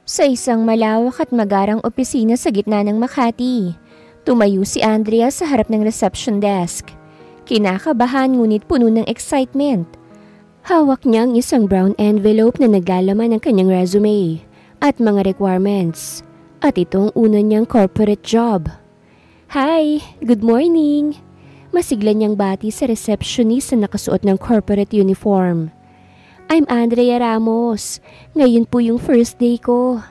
Sa isang malawak at magarang opisina sa gitna ng Makati, tumayo si Andrea sa harap ng reception desk. Kinakabahan ngunit puno ng excitement. Hawak niya ang isang brown envelope na naglalaman ng kanyang resume at mga requirements. At itong una niyang corporate job. Hi, good morning. Masigla niyang bati sa receptionist na nakasuot ng corporate uniform. I'm Andrea Ramos. Ngayon po yung first day ko.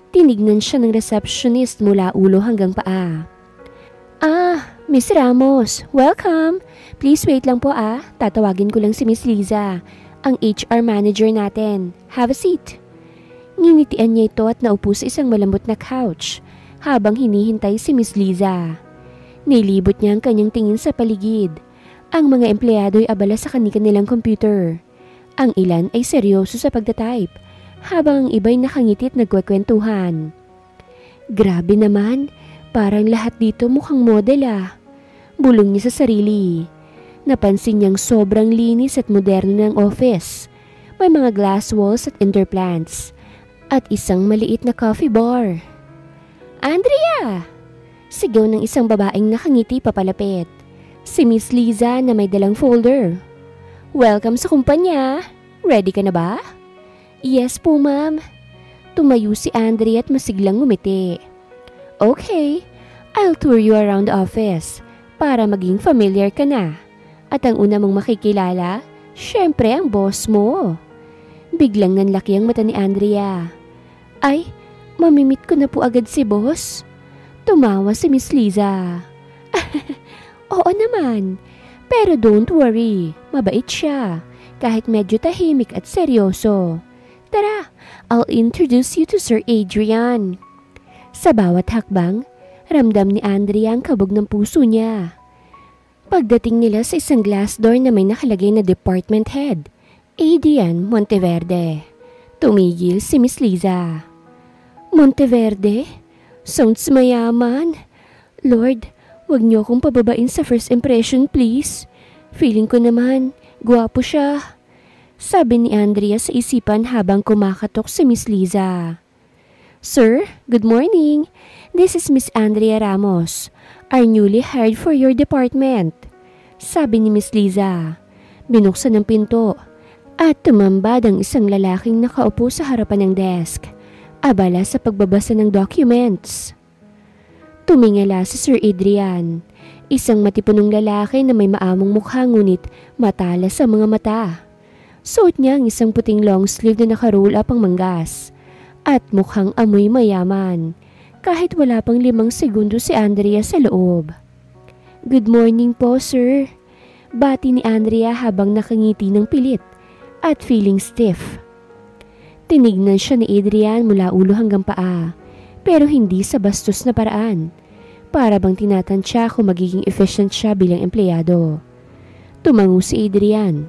Tinignan siya ng receptionist mula ulo hanggang paa. Miss Ramos, welcome. Please wait lang po Tatawagin ko lang si Miss Liza, ang HR manager natin. Have a seat. Nginitian niya ito at naupo sa isang malambot na couch habang hinihintay si Miss Liza. Nilibot niya ang kanyang tingin sa paligid. Ang mga empleyado ay abala sa kanilang computer. Ang ilan ay seryoso sa pagtatype, habang ang iba'y nakangiti at nagkwekwentuhan. Grabe naman, parang lahat dito mukhang model Bulong niya sa sarili. Napansin niyang sobrang linis at moderno ng office. May mga glass walls at indoor plants. At isang maliit na coffee bar. Andrea! Sigaw ng isang babaeng nakangiti papalapit. Si Miss Liza na may dalang folder. Welcome sa kumpanya. Ready ka na ba? Yes po, ma'am. Tumayo si Andrea at masiglang ngumiti. Okay, I'll tour you around the office para maging familiar ka na. At ang una mong makikilala, syempre ang boss mo. Biglang nanlaki ang mata ni Andrea. Ay, mamimit ko na po agad si boss. Tumawa si Miss Liza. Oo naman. Pero don't worry, mabait siya, kahit medyo tahimik at seryoso. Tara, I'll introduce you to Sir Adrian. Sa bawat hakbang, ramdam ni Andrea ang kabog ng puso niya. Pagdating nila sa isang glass door na may nakalagay na department head, Adrian Monteverde, tumigil si Miss Liza. Monteverde? Sounds mayaman. Lord, huwag niyo akong pababain sa first impression, please. Feeling ko naman, gwapo siya. Sabi ni Andrea sa isipan habang kumakatok si Miss Liza. Sir, good morning. This is Miss Andrea Ramos, our newly hired for your department. Sabi ni Miss Liza. Binuksan ang pinto at tumambad ang isang lalaking nakaupo sa harapan ng desk, abala sa pagbabasa ng documents. Tumingala si Sir Adrian, isang matipunong lalaki na may maamong mukha ngunit matalas sa mga mata. Suot niya ang isang puting long sleeve na nakaroll up ang manggas at mukhang amoy mayaman kahit wala pang 5 segundo si Andrea sa loob. Good morning po, sir. Bati ni Andrea habang nakangiti ng pilit at feeling stiff. Tinignan siya ni Adrian mula ulo hanggang paa, pero hindi sa bastos na paraan. Para bang tinatansya kung magiging efficient siya bilang empleyado. Tumango si Adrian.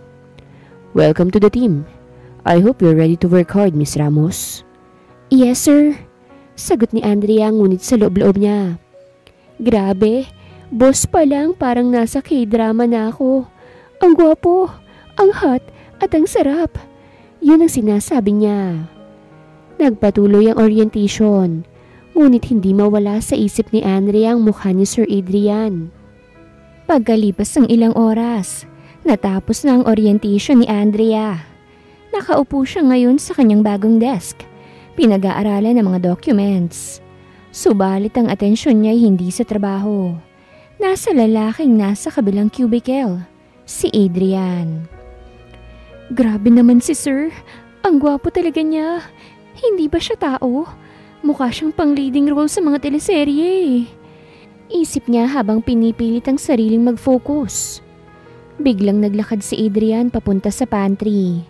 Welcome to the team. I hope you're ready to work hard, Miss Ramos. Yes, sir. Sagot ni Andrea ngunit sa loob-loob niya. Grabe, boss pa lang parang nasa K-drama na ako. Ang gwapo, ang hot at ang sarap. Yun ang sinasabi niya. Nagpatuloy ang orientation, ngunit hindi mawala sa isip ni Andrea ang mukha ni Sir Adrian. Pagkalipas ng ilang oras, natapos na ang orientation ni Andrea. Nakaupo siya ngayon sa kanyang bagong desk, pinag-aaralan ng mga documents. Subalit ang atensyon niya ay hindi sa trabaho. Nasa lalaking nasa kabilang cubicle, si Adrian. Grabe naman si Sir, ang gwapo talaga niya. Hindi ba siya tao? Mukha siyang pang-leading role sa mga teleserye. Isip niya habang pinipilit ang sariling mag-focus. Biglang naglakad si Adrian papunta sa pantry.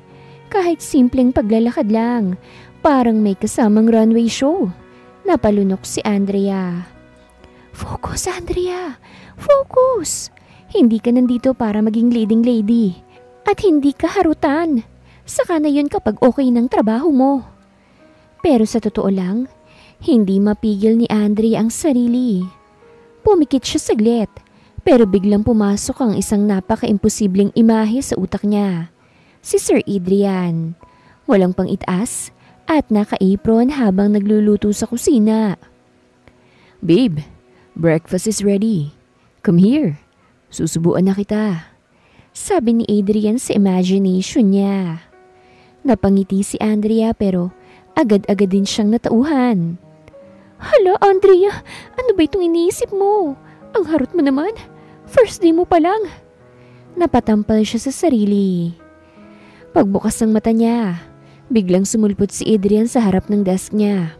Kahit simpleng paglalakad lang, parang may kasamang runway show. Napalunok si Andrea. Focus, Andrea! Focus! Hindi ka nandito para maging leading lady. At hindi ka harutan. Saka na yun kapag okay ng trabaho mo. Pero sa totoo lang, hindi mapigil ni Andrea ang sarili. Pumikit siya saglit, pero biglang pumasok ang isang napaka-imposibleng imahe sa utak niya. si Sir Adrian. Walang pang-itaas at naka-apron habang nagluluto sa kusina. Babe, breakfast is ready. Come here. Susubuan na kita. Sabi ni Adrian sa imagination niya. Napangiti si Andrea pero agad-agad din siyang natauhan. Hala, Andrea, ano ba itong iniisip mo? Ang harot mo naman. First day mo pa lang. Napatampal siya sa sarili. Pagbukas ng mata niya, biglang sumulpot si Adrian sa harap ng desk niya.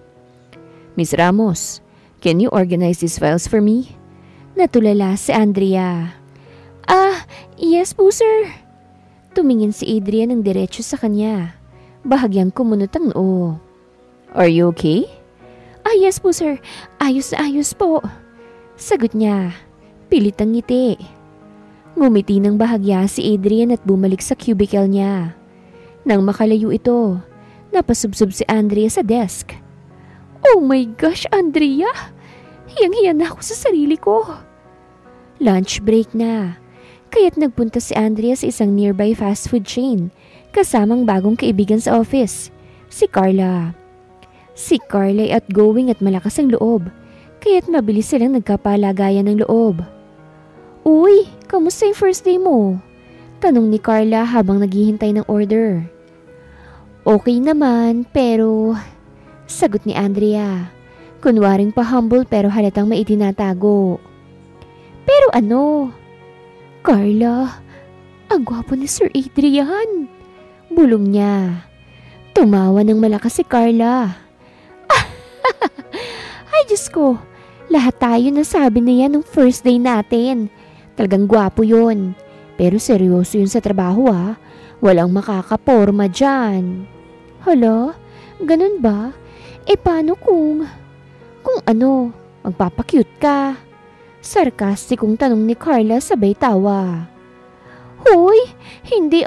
Miss Ramos, can you organize these files for me? Natulala si Andrea. Yes po sir. Tumingin si Adrian ng diretso sa kanya. Bahagyang kumunot ang noo. Are you okay? Yes po sir. Ayos na ayos po. Sagot niya. Pilit ang ngiti. Ngumiti ng bahagya si Adrian at bumalik sa cubicle niya. Nang makalayo ito, napasubsob si Andrea sa desk. Oh my gosh, Andrea! Hiyang-hiya na ako sa sarili ko. Lunch break na, kaya't nagpunta si Andrea sa isang nearby fast food chain kasamang bagong kaibigan sa office, si Carla. Si Carla ay outgoing at malakas ang loob, kaya't mabilis silang nagkapalagayan ng loob. Uy, kamusta yung first day mo? Tanong ni Carla habang naghihintay ng order. Okay naman, pero... Sagot ni Andrea. Kunwaring pa-humble pero halatang may itinatago. Pero ano? Carla, ang gwapo ni Sir Adrian. Bulong niya. Tumawa ng malakas si Carla. Ay Diyos ko, lahat tayo nasabi na yan nung first day natin. Talagang gwapo yun. Pero seryoso yun sa trabaho Walang makakaporma dyan. Hala, ganun ba? Paano kung ano, magpapakyut ka? Sarkastikong tanong ni Carla sabay tawa. Hoy, hindi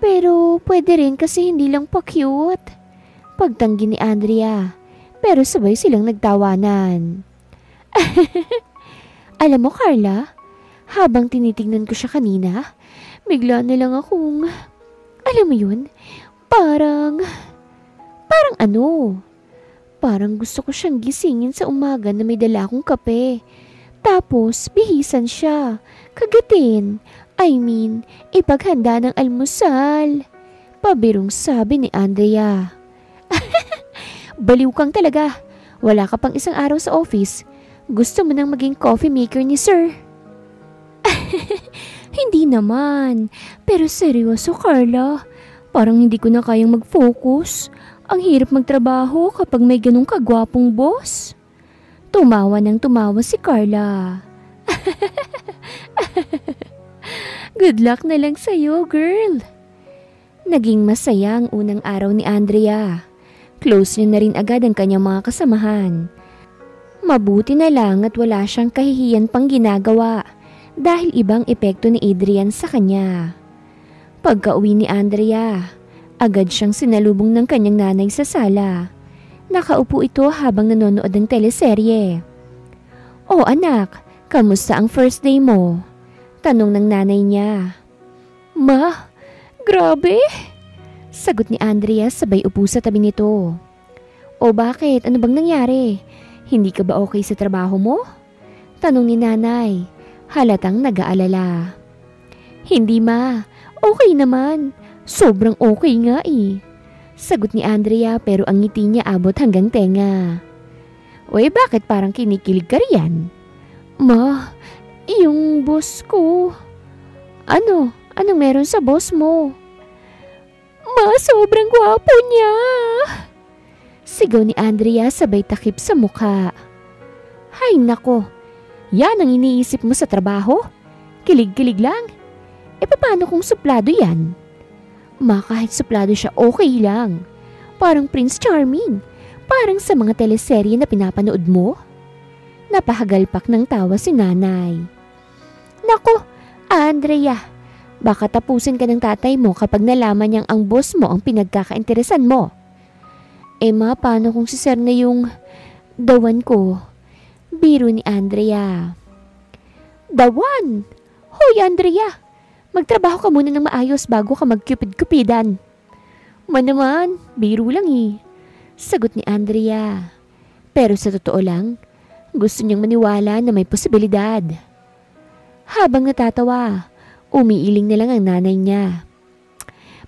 Pero pwede rin kasi hindi lang pa-cute. Pagtanggi ni Andrea, pero sabay silang nagtawanan. Alam mo Carla, habang tinitingnan ko siya kanina, bigla na lang akong, alam mo yun, parang ano? Parang gusto ko siyang gisingin sa umaga na may dala akong kape. Tapos, bihisan siya. Kagatin. Ipaghanda ng almusal. Pabirong sabi ni Andrea. Baliw kang talaga. Wala ka pang isang araw sa office. Gusto mo nang maging coffee maker ni sir. Hindi naman. Pero seryoso, Carla. Parang hindi ko na kayang mag-focus. Ang hirap magtrabaho kapag may ganong kagwapong boss. Tumawa si Carla. Good luck na lang sa'yo, girl. Naging masaya ang unang araw ni Andrea. Close niya na rin agad ang kanyang mga kasamahan. Mabuti na lang at wala siyang kahihiyan pang ginagawa dahil ibang epekto ni Adrian sa kanya. Pagka-uwi ni Andrea, agad siyang sinalubong ng kanyang nanay sa sala. Nakaupo ito habang nanonood ng teleserye. Oh anak, kamusta ang first day mo? Tanong ng nanay niya. Ma, grabe! Sagot ni Andrea sabay upo sa tabi nito. O bakit? Ano bang nangyari? Hindi ka ba okay sa trabaho mo? Tanong ni nanay, halatang nag-aalala. Hindi ma, okay naman. Sobrang okay nga Sagot ni Andrea pero ang ngiti niya abot hanggang tenga. Uy, bakit parang kinikilig ka riyan? Ma, yung boss ko. Ano? Anong meron sa boss mo? Ma, sobrang gwapo niya. Sigaw ni Andrea sabay takip sa mukha. Hay nako, yan ang iniisip mo sa trabaho? Kilig-kilig lang? Paano kung suplado yan? Ma, kahit suplado siya okay lang. Parang Prince Charming. Parang sa mga teleserye na pinapanood mo. Napahagalpak ng tawa si nanay. Nako, Andrea, baka tapusin ka ng tatay mo kapag nalaman niyang ang boss mo ang pinagkakainteresan mo. Ma, paano kung si sir na yung dawan ko? Biro ni Andrea. Dawan? Hoy Andrea, Magtrabaho ka muna ng maayos bago ka mag-cupid-cupidan. Naman, biro lang eh. Sagot ni Andrea. Pero sa totoo lang, gusto niyang maniwala na may posibilidad. Habang natatawa, umiiling na lang ang nanay niya.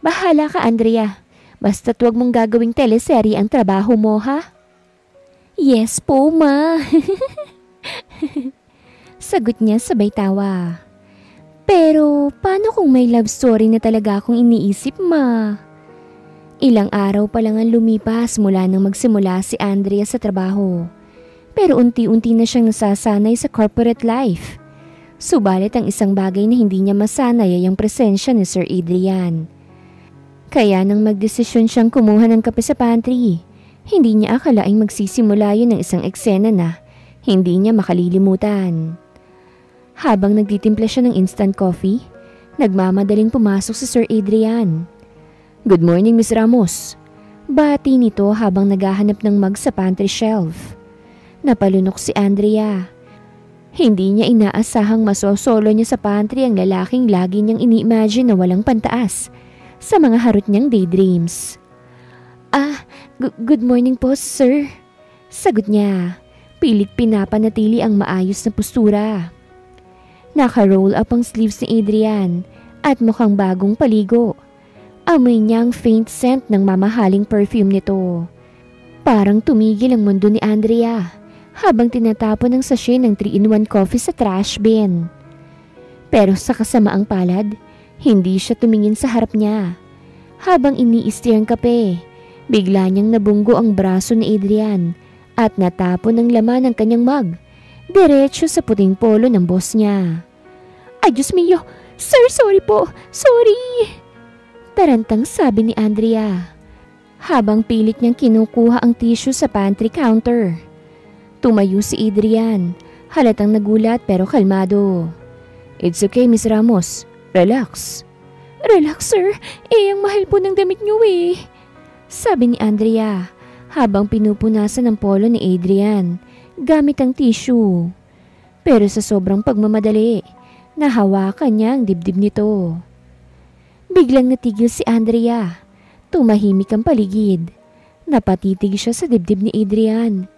Bahala ka, Andrea. Basta't huwag mong gagawing teleserye ang trabaho mo, ha? Yes po, ma. Sagot niya sabay tawa. Pero paano kung may love story na talaga akong iniisip, ma? Ilang araw pa lang ang lumipas mula nang magsimula si Andrea sa trabaho. Pero unti-unti na siyang nasasanay sa corporate life. Subalit ang isang bagay na hindi niya masanay ay ang presensya ni Sir Adrian. Kaya nang magdesisyon siyang kumuha ng kape sa pantry, hindi niya akalaing magsisimula yun ng isang eksena na hindi niya makalilimutan. Habang nagtitimpla siya ng instant coffee, nagmamadaling pumasok si Sir Adrian. Good morning, Miss Ramos. Bati nito habang naghahanap ng mug sa pantry shelf. Napalunok si Andrea. Hindi niya inaasahang masosolo niya sa pantry ang lalaking lagi niyang ini-imagine na walang pantaas sa mga harot niyang daydreams. Good morning po, sir. Sagot niya. Pilit pinapanatili ang maayos na postura. Naka-roll up ang sleeves ni Adrian at mukhang bagong paligo. Amoy niya ang faint scent ng mamahaling perfume nito. Parang tumigil ang mundo ni Andrea habang tinatapon ang sachet ng 3-in-1 coffee sa trash bin. Pero sa kasamaang palad, hindi siya tumingin sa harap niya. Habang iniistir ang kape, bigla niyang nabunggo ang braso ni Adrian at natapon ang laman ng kanyang mug. Diretso sa puting polo ng boss niya. Ay, Diyos mio! Sir, sorry po! Sorry! Tarantang sabi ni Andrea habang pilit niyang kinukuha ang tissue sa pantry counter. Tumayo si Adrian, halatang nagulat pero kalmado. It's okay, Miss Ramos. Relax. Relax, sir. Ang mahal po ng damit niyo eh. Sabi ni Andrea habang pinupunasan ang polo ni Adrian gamit ang tissue. Pero sa sobrang pagmamadali, nahawakan niya ang dibdib nito. Biglang natigil si Andrea. Tumahimik ang paligid. Napatitig siya sa dibdib ni Adrian.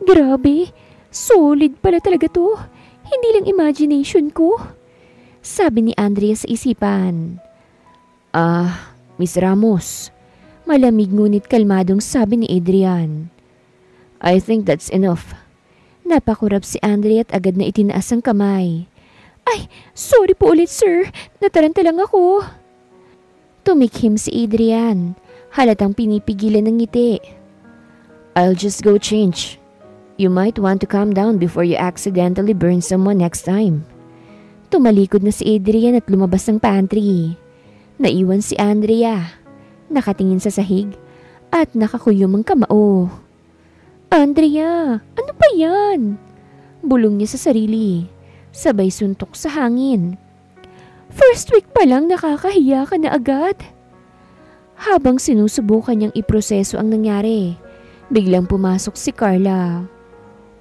Grabe, solid pala talaga to. Hindi lang imagination ko. Sabi ni Andrea sa isipan. Miss Ramos. Malamig ngunit kalmadong sabi ni Adrian. I think that's enough. Napakurap si Andrea at agad na itinaas ang kamay. Ay, sorry po ulit, sir. Nataranta lang ako. Tumikhim si Adrian. Halatang pinipigilan ng ngiti. I'll just go change. You might want to calm down before you accidentally burn someone next time. Tumalikod na si Adrian at lumabas ng pantry. Naiwan si Andrea. Nakatingin sa sahig at nakakuyom ang kamao. Andrea, ano ba yan? Bulong niya sa sarili. Sabay suntok sa hangin. First week pa lang nakakahiya ka na agad. Habang sinusubukan niyang iproseso ang nangyari, biglang pumasok si Carla.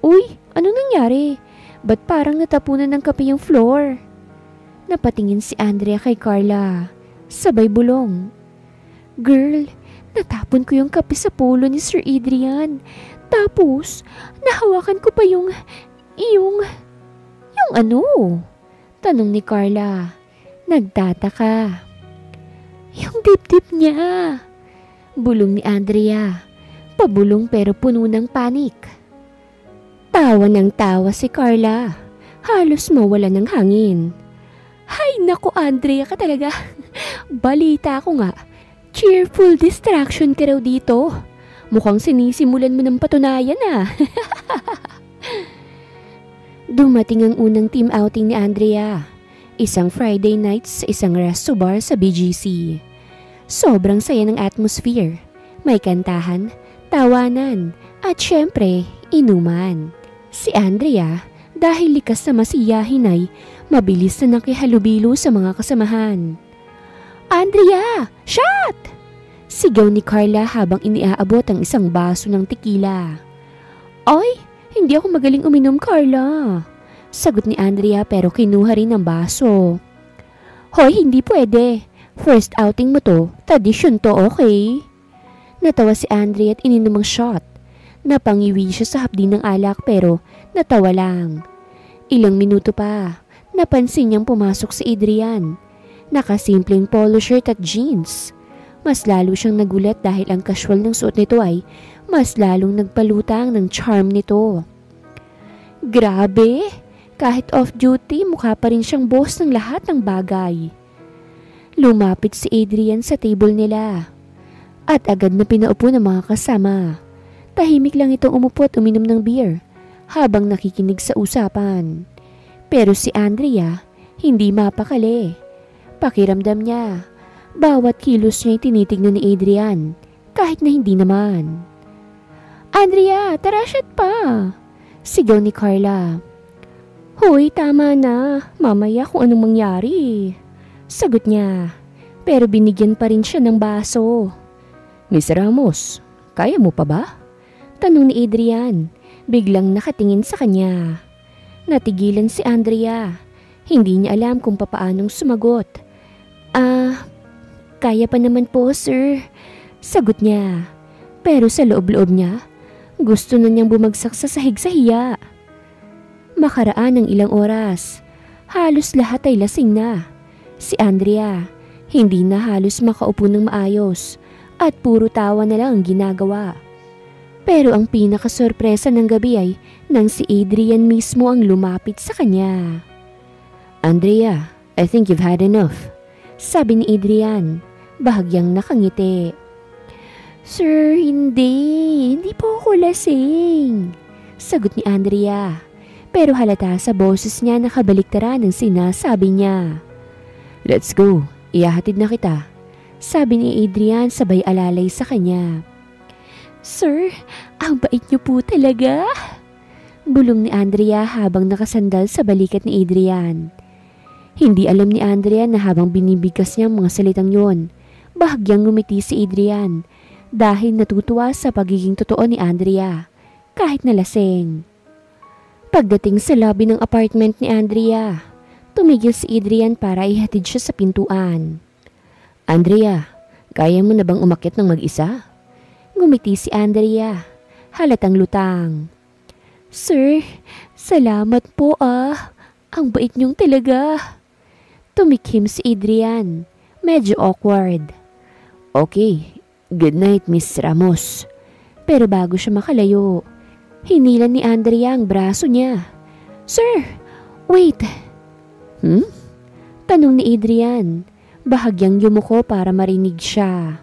Uy, ano nangyari? Ba't parang natapunan ng kape yung floor? Napatingin si Andrea kay Carla. Sabay bulong. Girl, natapon ko yung kape sa polo ni Sir Adrian. Tapos, nahawakan ko pa yung ano? Tanong ni Carla. Nagtataka. Yung dibdib niya. Bulong ni Andrea. Pabulong pero puno ng panik. Tawa ng tawa si Carla. Halos mawala ng hangin. Hay naku, Andrea ka talaga. Balita ko nga. Cheerful distraction ka raw dito. Mukhang sinisimulan mo ng patunayan ah. Dumating ang unang team outing ni Andrea. Isang Friday night sa isang resto bar sa BGC. Sobrang saya ng atmosphere. May kantahan, tawanan, at syempre, inuman. Si Andrea, dahil likas na masiyahin ay mabilis na nakihalubilo sa mga kasamahan. Andrea, shot! Sigaw ni Carla habang iniaabot ang isang baso ng tequila. Ay, hindi ako magaling uminom, Carla. Sagot ni Andrea pero kinuha rin ang baso. Hoy, hindi pwede. First outing mo to, tradisyon to, okay? Natawa si Andrea at ininom ang shot. Napangiwi siya sa hapdi ng alak pero natawa lang. Ilang minuto pa, napansin niyang pumasok si Adrian. Nakasimpleng polo shirt at jeans. Mas lalo siyang nagulat dahil ang casual ng suot nito ay mas lalong nagpalutang ng charm nito. Grabe! Kahit off-duty, mukha pa rin siyang boss ng lahat ng bagay. Lumapit si Adrian sa table nila at agad na pinaupo ng mga kasama. Tahimik lang itong umupo at uminom ng beer habang nakikinig sa usapan. Pero si Andrea hindi mapakali. Pakiramdam niya, bawat kilos niya ay tinitignan ni Adrian kahit na hindi naman. Andrea, tara shot pa! Sigaw ni Carla. Hoy, tama na. Mamaya kung anong mangyari. Sagot niya. Pero binigyan pa rin siya ng baso. Miss Ramos, kaya mo pa ba? Tanong ni Adrian. Biglang nakatingin sa kanya. Natigilan si Andrea. Hindi niya alam kung papaanong sumagot. Kaya pa naman po, sir. Sagot niya. Pero sa loob-loob niya, gusto na niyang bumagsak sa sahig sa hiya. Makaraan ng ilang oras, halos lahat ay lasing na. Si Andrea, hindi na halos makaupo ng maayos at puro tawa na lang ang ginagawa. Pero ang pinakasorpresa ng gabi ay nang si Adrian mismo ang lumapit sa kanya. Andrea, I think you've had enough. Sabi ni Adrian, bahagyang nakangiti. Sir, hindi po ako lasing. Sagot ni Andrea. Pero halata sa boses niya nakabaliktaran ang sinasabi niya. Let's go, ihahatid na kita. Sabi ni Adrian sabay alalay sa kanya. Sir, ang bait niyo po talaga. Bulong ni Andrea habang nakasandal sa balikat ni Adrian. Hindi alam ni Andrea na habang binibigkas niya ang mga salitang yon, bahagyang ngumiti si Adrian dahil natutuwa sa pagiging totoo ni Andrea kahit nalasing. Pagdating sa lobby ng apartment ni Andrea, tumigil si Adrian para ihatid siya sa pintuan. Andrea, kaya mo na bang umakyat ng mag-isa? Ngumiti si Andrea, halatang lutang. Sir, salamat po Ang bait niyong talaga. Tumikhim si Adrian, medyo awkward. Okay, good night, Miss Ramos. Pero bago siya makalayo, hinilan ni Andrea ang braso niya. Sir, wait. Tanong ni Adrian, bahagyang yumuko para marinig siya.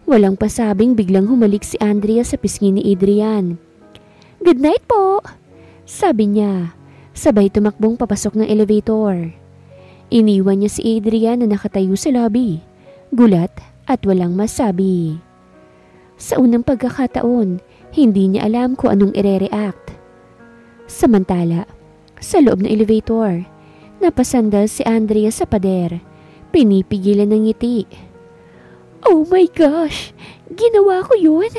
Walang pasabing biglang humalik si Andrea sa pisngi ni Adrian. Good night po, sabi niya, sabay tumakbong papasok ng elevator. Iniwan niya si Adrian na nakatayo sa lobby, gulat at walang masabi. Sa unang pagkakataon, hindi niya alam kung anong ire-react. Samantala, sa loob ng elevator, napasandal si Andrea sa pader, pinipigilan ng ngiti. Oh my gosh! Ginawa ko yun!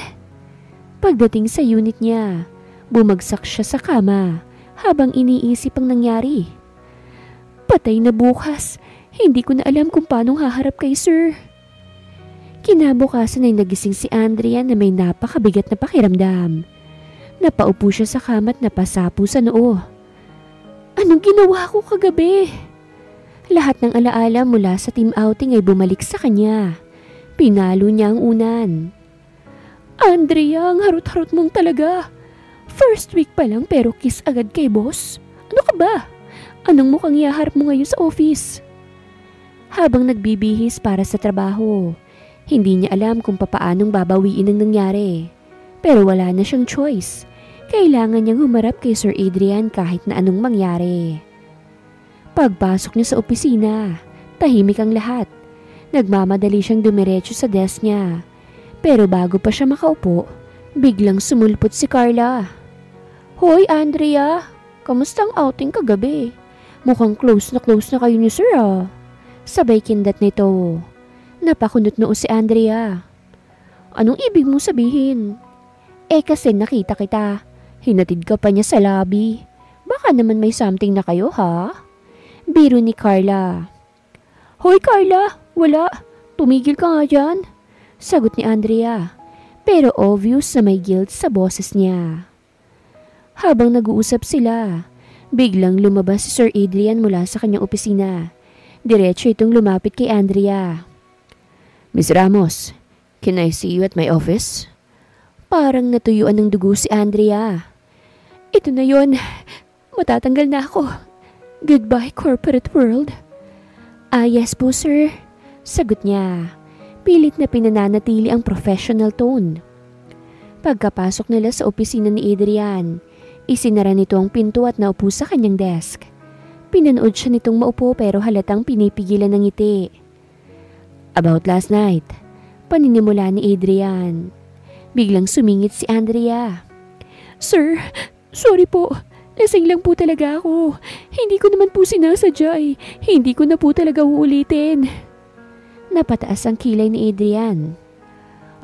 Pagdating sa unit niya, bumagsak siya sa kama habang iniisip ang nangyari. Patay na bukas, hindi ko na alam kung paano haharap kay sir. Kinabukasan ay nagising si Andrea na may napakabigat na pakiramdam. Napaupo siya sa kama at napasapo sa noo. Anong ginawa ko kagabi? Lahat ng alaala mula sa team outing ay bumalik sa kanya. Pinalo niya ang unan. Andrea, ang harot-harot mong talaga. First week pa lang pero kiss agad kay boss. Ano ka ba? Anong mukhang ihaharap mo ngayon sa office? Habang nagbibihis para sa trabaho, hindi niya alam kung papaanong babawiin ang nangyari. Pero wala na siyang choice. Kailangan niyang humarap kay Sir Adrian kahit na anong mangyari. Pagpasok niya sa opisina, tahimik ang lahat. Nagmamadali siyang dumiretso sa desk niya. Pero bago pa siya makaupo, biglang sumulpot si Carla. Hoy Andrea, kamusta ang outing kagabi? Mukhang close na kayo ni Sir Sabay kindat nito. Napakunot noo si Andrea. Anong ibig mong sabihin? Kasi nakita kita. Hinatid ka pa niya sa lobby. Baka naman may something na kayo ha? Biro ni Carla. Hoy Carla, wala. Tumigil ka nga dyan. Sagot ni Andrea. Pero obvious na may guilt sa boses niya. Habang nag-uusap sila, biglang lumabas si Sir Adrian mula sa kanyang opisina. Diretso itong lumapit kay Andrea. Miss Ramos, can I see you at my office? Parang natuyuan ng dugo si Andrea. Ito na yon. Matatanggal na ako. Goodbye, corporate world. Yes po, sir. Sagot niya. Pilit na pinananatili ang professional tone. Pagkapasok nila sa opisina ni Adrian, isinara nito ang pinto at naupo sa kanyang desk. Pinanood siya nitong maupo pero halatang pinipigilan ng ngiti. About last night, paninimula ni Adrian. Biglang sumingit si Andrea. Sir, sorry po. Lasing lang po talaga ako. Hindi ko naman po sinasadya eh. Hindi ko na po talaga uulitin. Napataas ang kilay ni Adrian.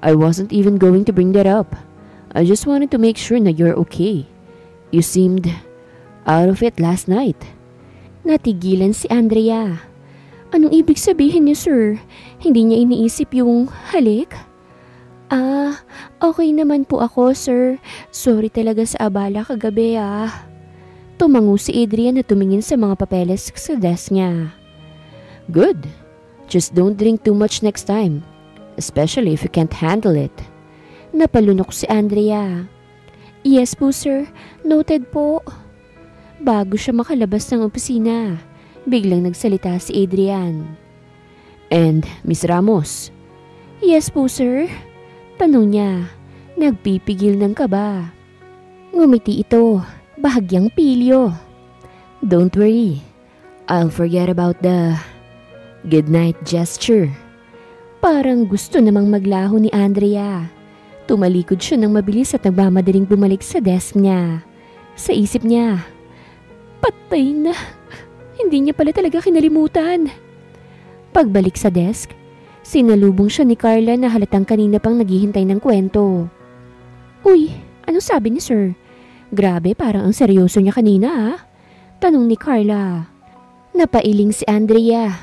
I wasn't even going to bring that up. I just wanted to make sure na you're okay. You seemed out of it last night. Natigilan si Andrea. Anong ibig sabihin niyo, sir? Hindi niya iniisip yung halik? Okay naman po ako, sir. Sorry talaga sa abala kagabi, Tumango si Adrian na tumingin sa mga papeles sa desk niya. Good. Just don't drink too much next time. Especially if you can't handle it. Napalunok si Andrea. Yes po, sir. Noted po. Bago siya makalabas ng opisina, biglang nagsalita si Adrian. And Miss Ramos? Yes po, sir. Tanong niya, nagpipigil ng kaba. Ngumiti ito, bahagyang pilyo. Don't worry, I'll forget about the goodnight gesture. Parang gusto namang maglaho ni Andrea. Tumalikod siya ng mabilis at nagmamadaling bumalik sa desk niya. Sa isip niya, patay na. Hindi niya pala talaga kinalimutan. Pagbalik sa desk, sinalubong siya ni Carla na halatang kanina pang naghihintay ng kwento. Uy, ano sabi ni sir? Grabe, parang ang seryoso niya kanina Tanong ni Carla. Napailing si Andrea.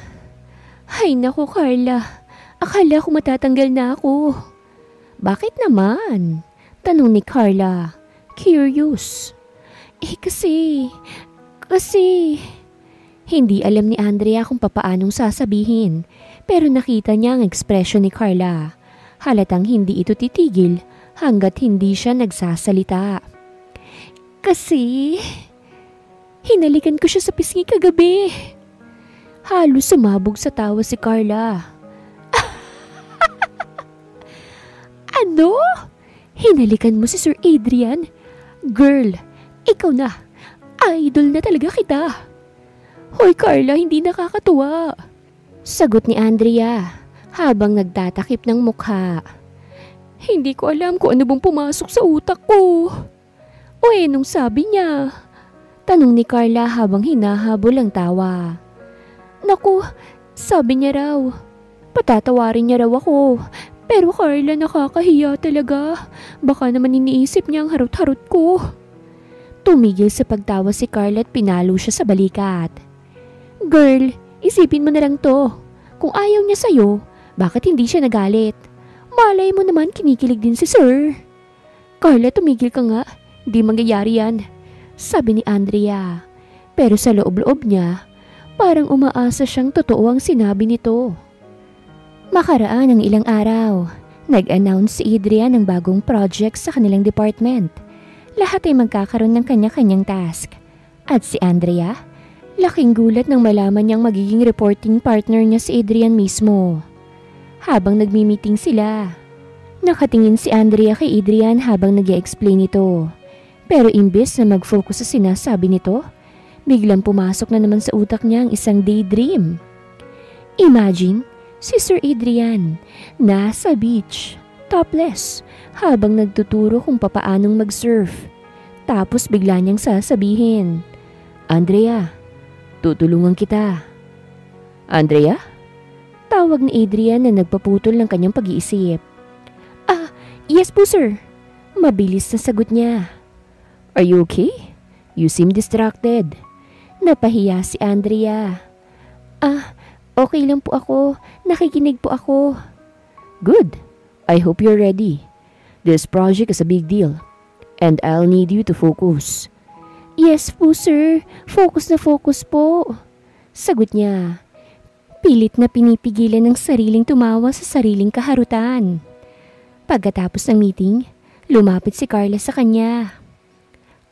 Ay naku Carla, akala ko matatanggal na ako. Bakit naman? Tanong ni Carla. Curious. Kasi... Hindi alam ni Andrea kung papaanong sasabihin, pero nakita niya ang ekspresyon ni Carla. Halatang hindi ito titigil hanggat hindi siya nagsasalita. Kasi... hinalikan ko siya sa pisngi kagabi. Halos sumabog sa tawa si Carla. Ano? Hinalikan mo si Sir Adrian? Girl, ikaw na. Idol na talaga kita. Hoy Carla, hindi nakakatuwa. Sagot ni Andrea habang nagtatakip ng mukha. Hindi ko alam kung ano bang pumasok sa utak ko. O nung sabi niya? Tanong ni Carla habang hinahabol ang tawa. Naku, sabi niya raw. Patatawarin niya raw ako. Pero Carla, nakakahiya talaga. Baka naman iniisip niya ang harot-harot ko. Tumigil sa pagtawa si Carla at pinalo siya sa balikat. Girl, isipin mo na lang to. Kung ayaw niya sa'yo, bakit hindi siya nagalit? Malay mo naman kinikilig din si Sir. Carla, tumigil ka nga. Di mangyayari yan. Sabi ni Andrea. Pero sa loob-loob niya, parang umaasa siyang totoo ang sinabi nito. Makaraan ng ilang araw, nag-announce si Adrian ng bagong project sa kanilang department. Lahat ay magkakaroon ng kanya-kanyang task. At si Andrea, laking gulat nang malaman niyang magiging reporting partner niya si Adrian mismo. Habang nagmi-meeting sila, nakatingin si Andrea kay Adrian habang nag-i-explain ito. Pero imbes na mag-focus sa sinasabi nito, biglang pumasok na naman sa utak niya ang isang daydream. Imagine, si Sir Adrian, nasa beach, topless, habang nagtuturo kung papaanong mag-surf. Tapos bigla niyang sasabihin, Andrea, tutulungan kita. Andrea? Tawag ni Adrian na nagpaputol ng kanyang pag-iisip. Yes po sir. Mabilis na sagot niya. Are you okay? You seem distracted. Napahiya si Andrea. Okay lang po ako. Nakikinig po ako. Good. I hope you're ready. This project is a big deal. And I'll need you to focus. Yes po, sir. Focus na focus po. Sagot niya. Pilit na pinipigilan ng sariling tumawa sa sariling kaharutan. Pagkatapos ng meeting, lumapit si Carla sa kanya.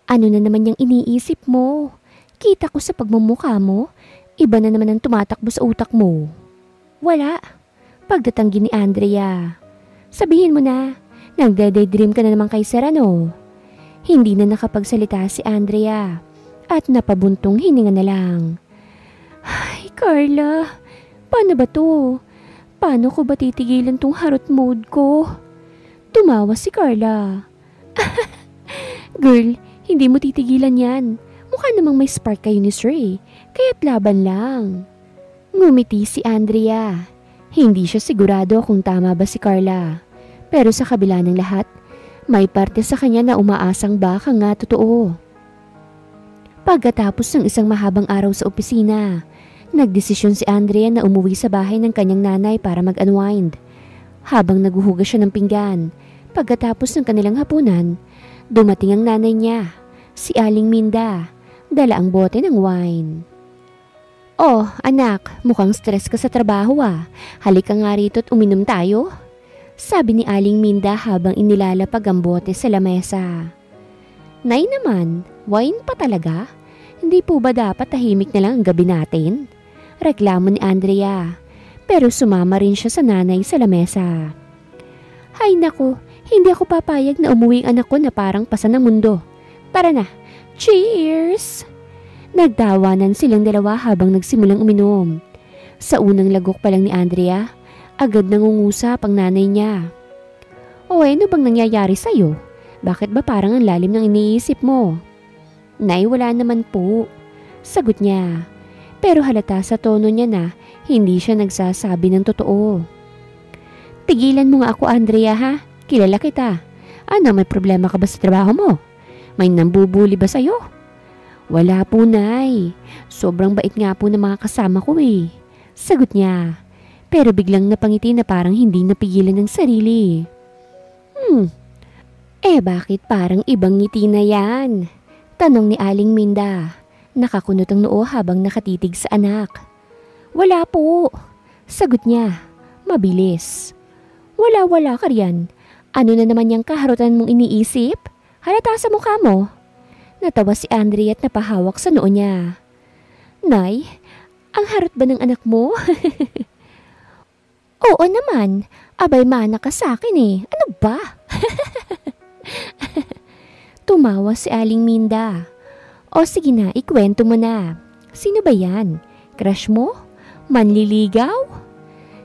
Ano na naman yung iniisip mo? Kita ko sa pagmumukha mo, iba na naman ang tumatakbo sa utak mo. Wala. Pagdatanggi ni Andrea. Sabihin mo na, nagde-daydream ka na naman kay Serrano. Hindi na nakapagsalita si Andrea at napabuntong hininga na lang. Ay, Carla, paano ba to? Paano ko ba titigilan tong harot mood ko? Tumawa si Carla. Girl, hindi mo titigilan yan. Mukha namang may spark kayo ni Sir eh, kaya't laban lang. Ngumiti si Andrea. Hindi siya sigurado kung tama ba si Carla. Pero sa kabila ng lahat, may parte sa kanya na umaasang baka nga totoo. Pagkatapos ng isang mahabang araw sa opisina, nagdesisyon si Andrea na umuwi sa bahay ng kanyang nanay para mag-unwind. Habang naguhugas siya ng pinggan, pagkatapos ng kanilang hapunan, dumating ang nanay niya, si Aling Minda, dala ang bote ng wine. Oh, anak, mukhang stress ka sa trabaho ah. Halika nga rito at uminom tayo. Sabi ni Aling Minda habang inilalapag ang bote sa lamesa. Nay naman, wine pa talaga? Hindi po ba dapat tahimik na lang ang gabi natin? Reklamo ni Andrea, pero sumama rin siya sa nanay sa lamesa. Hay nako, hindi ako papayag na umuwi ang anak ko na parang pasan ng mundo. Tara na, cheers! Nagtawanan silang dalawa habang nagsimulang uminom. Sa unang lagok pa lang ni Andrea, agad nangungusap ang nanay niya. O ano bang nangyayari sa'yo? Bakit ba parang ang lalim ng iniisip mo? Nay, wala naman po. Sagot niya. Pero halata sa tono niya na hindi siya nagsasabi ng totoo. Tigilan mo nga ako, Andrea ha? Kilala kita. Ano, may problema ka ba sa trabaho mo? May nambubuli ba sa'yo? Wala po, Nay. Sobrang bait nga po ng mga kasama ko eh. Sagot niya. Pero biglang napangiti na parang hindi napigilan ng sarili. Bakit parang ibang ngiti na yan? Tanong ni Aling Minda. Nakakunot ang noo habang nakatitig sa anak. Wala po. Sagot niya. Mabilis. Wala ka riyan. Ano na naman yung kaharutan mong iniisip? Halata sa mukha mo. Natawa si Andrea at napahawak sa noo niya. Nay, ang harot ba ng anak mo? Oo naman. Abay mana ka sa akin eh. Ano ba? Tumawa si Aling Minda. O sige na, ikwento mo na. Sino ba yan? Crush mo? Manliligaw?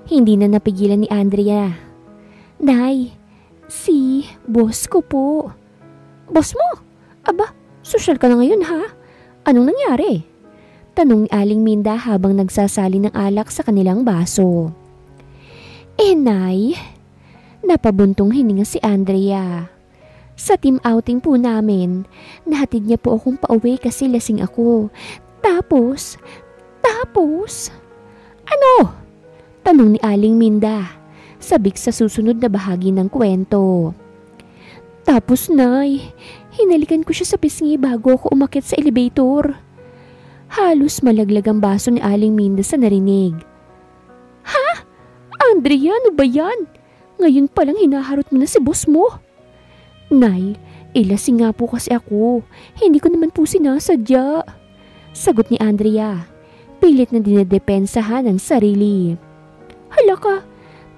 Hindi na napigilan ni Andrea. Nay, si boss ko po. Boss mo? Aba, sosyal ka na ngayon ha? Anong nangyari? Tanong ni Aling Minda habang nagsasali ng alak sa kanilang baso. Nay, napabuntong hininga si Andrea. Sa team outing po namin, nahatid niya po akong pauwi kasi lasing ako. Tapos? Ano? Tanong ni Aling Minda, sabik sa susunod na bahagi ng kwento. Tapos, Nay, hinalikan ko siya sa pisngi bago ako umakyat sa elevator. Halos malaglag ang baso ni Aling Minda sa narinig. Ha? Andrea, ano ba yan? Ngayon palang hinaharot mo na si boss mo. Nay, ilasing nga po kasi ako. Hindi ko naman po sinasadya. Sagot ni Andrea. Pilit na dinedepensahan ang sarili. Hala ka,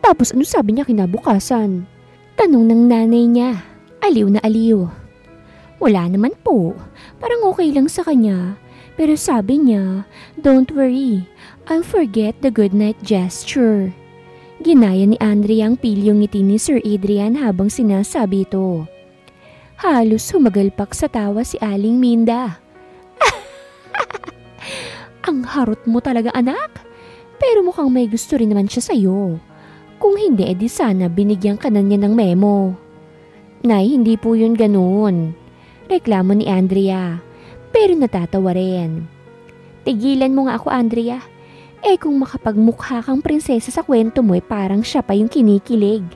tapos ano sabi niya kinabukasan? Tanong ng nanay niya. Aliw na aliw. Wala naman po. Parang okay lang sa kanya. Pero sabi niya, don't worry, I'll forget the goodnight gesture. Ginaya ni Andrea ang pilyong ngiti ni Sir Adrian habang sinasabi ito. Halos humagalpak sa tawa si Aling Minda. Ang harot mo talaga anak. Pero mukhang may gusto rin naman siya sa'yo. Kung hindi, edi sana binigyan ka na niya ng memo. Nay, hindi po yun ganoon. Reklamo ni Andrea. Pero natatawa rin. Tigilan mo nga ako, Andrea. Kung makapagmukha kang prinsesa sa kwento mo parang siya pa yung kinikilig.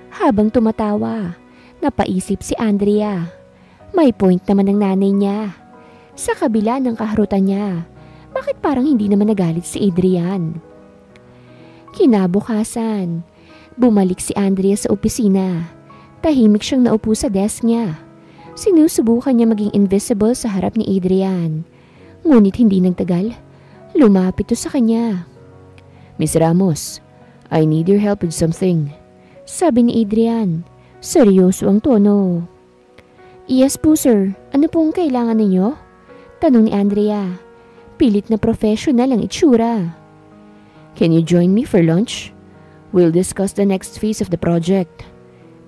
Habang tumatawa, napaisip si Andrea. May point naman ang nanay niya. Sa kabila ng kaharutan niya, bakit parang hindi naman nagalit si Adrian? Kinabukasan, bumalik si Andrea sa opisina. Tahimik siyang naupo sa desk niya. Sinusubukan niya maging invisible sa harap ni Adrian. Ngunit hindi nagtagal, lumapit to sa kanya. Miss Ramos, I need your help with something. Sabi ni Adrian. Seryoso ang tono. Yes po sir, ano pong kailangan ninyo? Tanong ni Andrea. Pilit na professional ang itsura. Can you join me for lunch? We'll discuss the next phase of the project.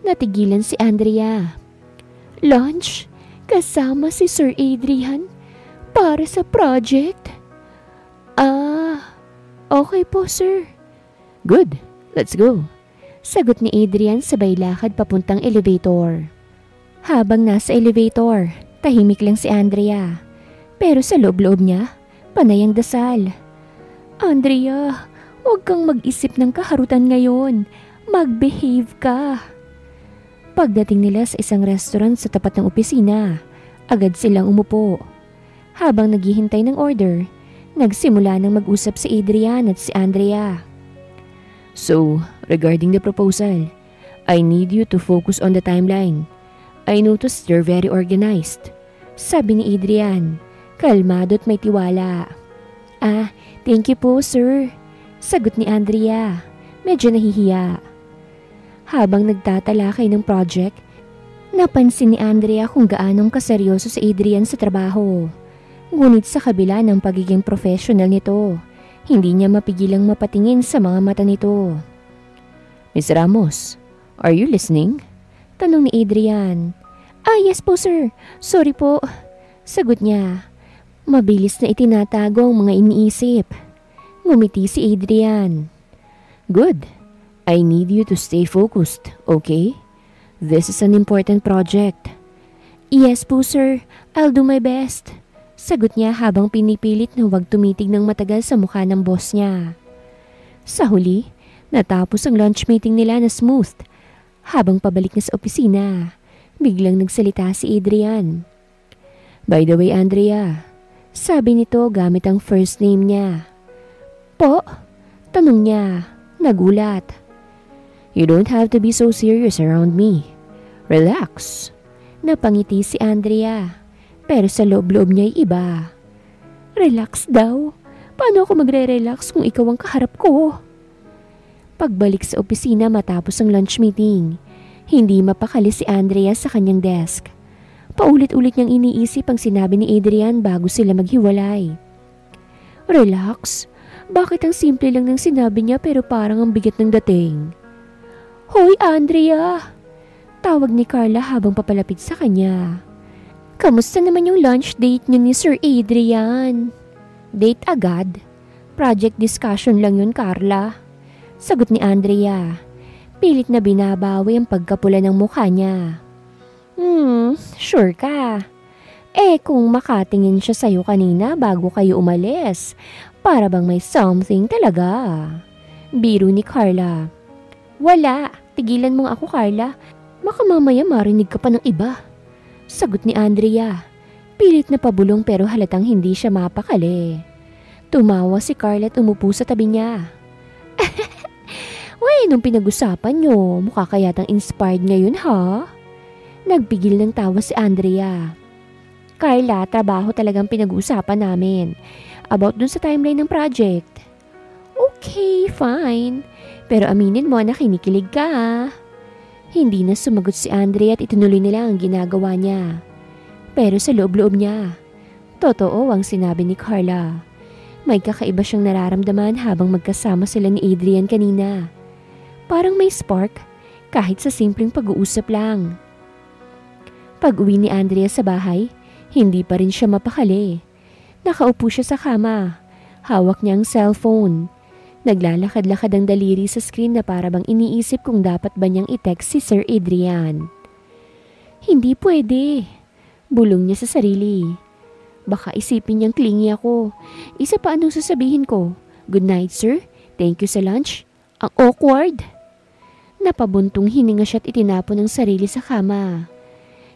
Natigilan si Andrea. Lunch? Kasama si Sir Adrian? Para sa project? Okay po sir. Good, let's go. Sagot ni Adrian sabay lakad papuntang elevator. Habang nasa elevator, tahimik lang si Andrea. Pero sa loob-loob niya, panay ang dasal. Andrea, huwag kang mag-isip ng kaharutan ngayon. Mag-behave ka. Pagdating nila sa isang restaurant sa tapat ng opisina, agad silang umupo. Habang naghihintay ng order, nagsimula nang mag-usap si Adrian at si Andrea. So, regarding the proposal, I need you to focus on the timeline. I noticed you're very organized. Sabi ni Adrian, kalmado at may tiwala. Thank you po sir. Sagot ni Andrea, medyo nahihiya. Habang nagtatalakay ng project, napansin ni Andrea kung gaanong kaseryoso si Adrian sa trabaho. Ngunit sa kabila ng pagiging professional nito, hindi niya mapigilang mapatingin sa mga mata nito. Miss Ramos, are you listening? Tanong ni Adrian. Yes po sir. Sorry po. Sagot niya. Mabilis na itinatago ang mga iniisip. Ngumiti si Adrian. Good. I need you to stay focused, okay? This is an important project. Yes po sir. I'll do my best. Sagot niya habang pinipilit na huwag tumitig ng matagal sa mukha ng boss niya. Sa huli, natapos ang lunch meeting nila na smooth. Habang pabalik na sa opisina, biglang nagsalita si Adrian. By the way, Andrea, sabi nito gamit ang first name niya. Po? Tanong niya, nagulat. You don't have to be so serious around me. Relax. Napangiti si Andrea, pero sa loob-loob niya'y iba. Relax daw? Paano ako magre-relax kung ikaw ang kaharap ko? Pagbalik sa opisina matapos ang lunch meeting, hindi mapakali si Andrea sa kanyang desk. Paulit-ulit niyang iniisip ang sinabi ni Adrian bago sila maghiwalay. Relax? Bakit ang simple lang ng sinabi niya pero parang ang bigat ng dating? Hoy Andrea! Tawag ni Carla habang papalapit sa kanya. Kamusta naman yung lunch date niyo ni Sir Adrian? Date agad? Project discussion lang yun, Carla. Sagot ni Andrea. Pilit na binabawi ang pagkapula ng mukha niya. Sure ka. Kung makatingin siya sa'yo kanina bago kayo umalis, para bang may something talaga. Biro ni Carla. Wala, tigilan mo ako Carla. Baka mamaya marinig ka pa ng iba. Sagot ni Andrea. Pilit na pabulong pero halatang hindi siya mapakali. Tumawa si Carla at umupo sa tabi niya. Wey, nung pinag-usapan nyo, mukha kayatang inspired ngayon ha? Nagpigil ng tawa si Andrea. Carla, trabaho talagang pinag-uusapan namin. About dun sa timeline ng project. Okay, fine. Pero aminin mo na kinikilig ka ha? Hindi na sumagot si Andrea at itinuloy nila ang ginagawa niya. Pero sa loob-loob niya, totoo ang sinabi ni Carla. May kakaiba siyang nararamdaman habang magkasama sila ni Adrian kanina. Parang may spark kahit sa simpleng pag-uusap lang. Pag-uwi ni Andrea sa bahay, hindi pa rin siya mapakali. Nakaupo siya sa kama. Hawak niya ang cellphone. Naglalakad-lakad ang daliri sa screen na para bang iniisip kung dapat ba niyang i-text si Sir Adrian. Hindi pwede. Bulong niya sa sarili. Baka isipin niyang clingy ako. Isa pa anong sasabihin ko? Good night, sir. Thank you sa lunch. Ang awkward. Napabuntong hininga siya't itinapon ang sarili sa kama.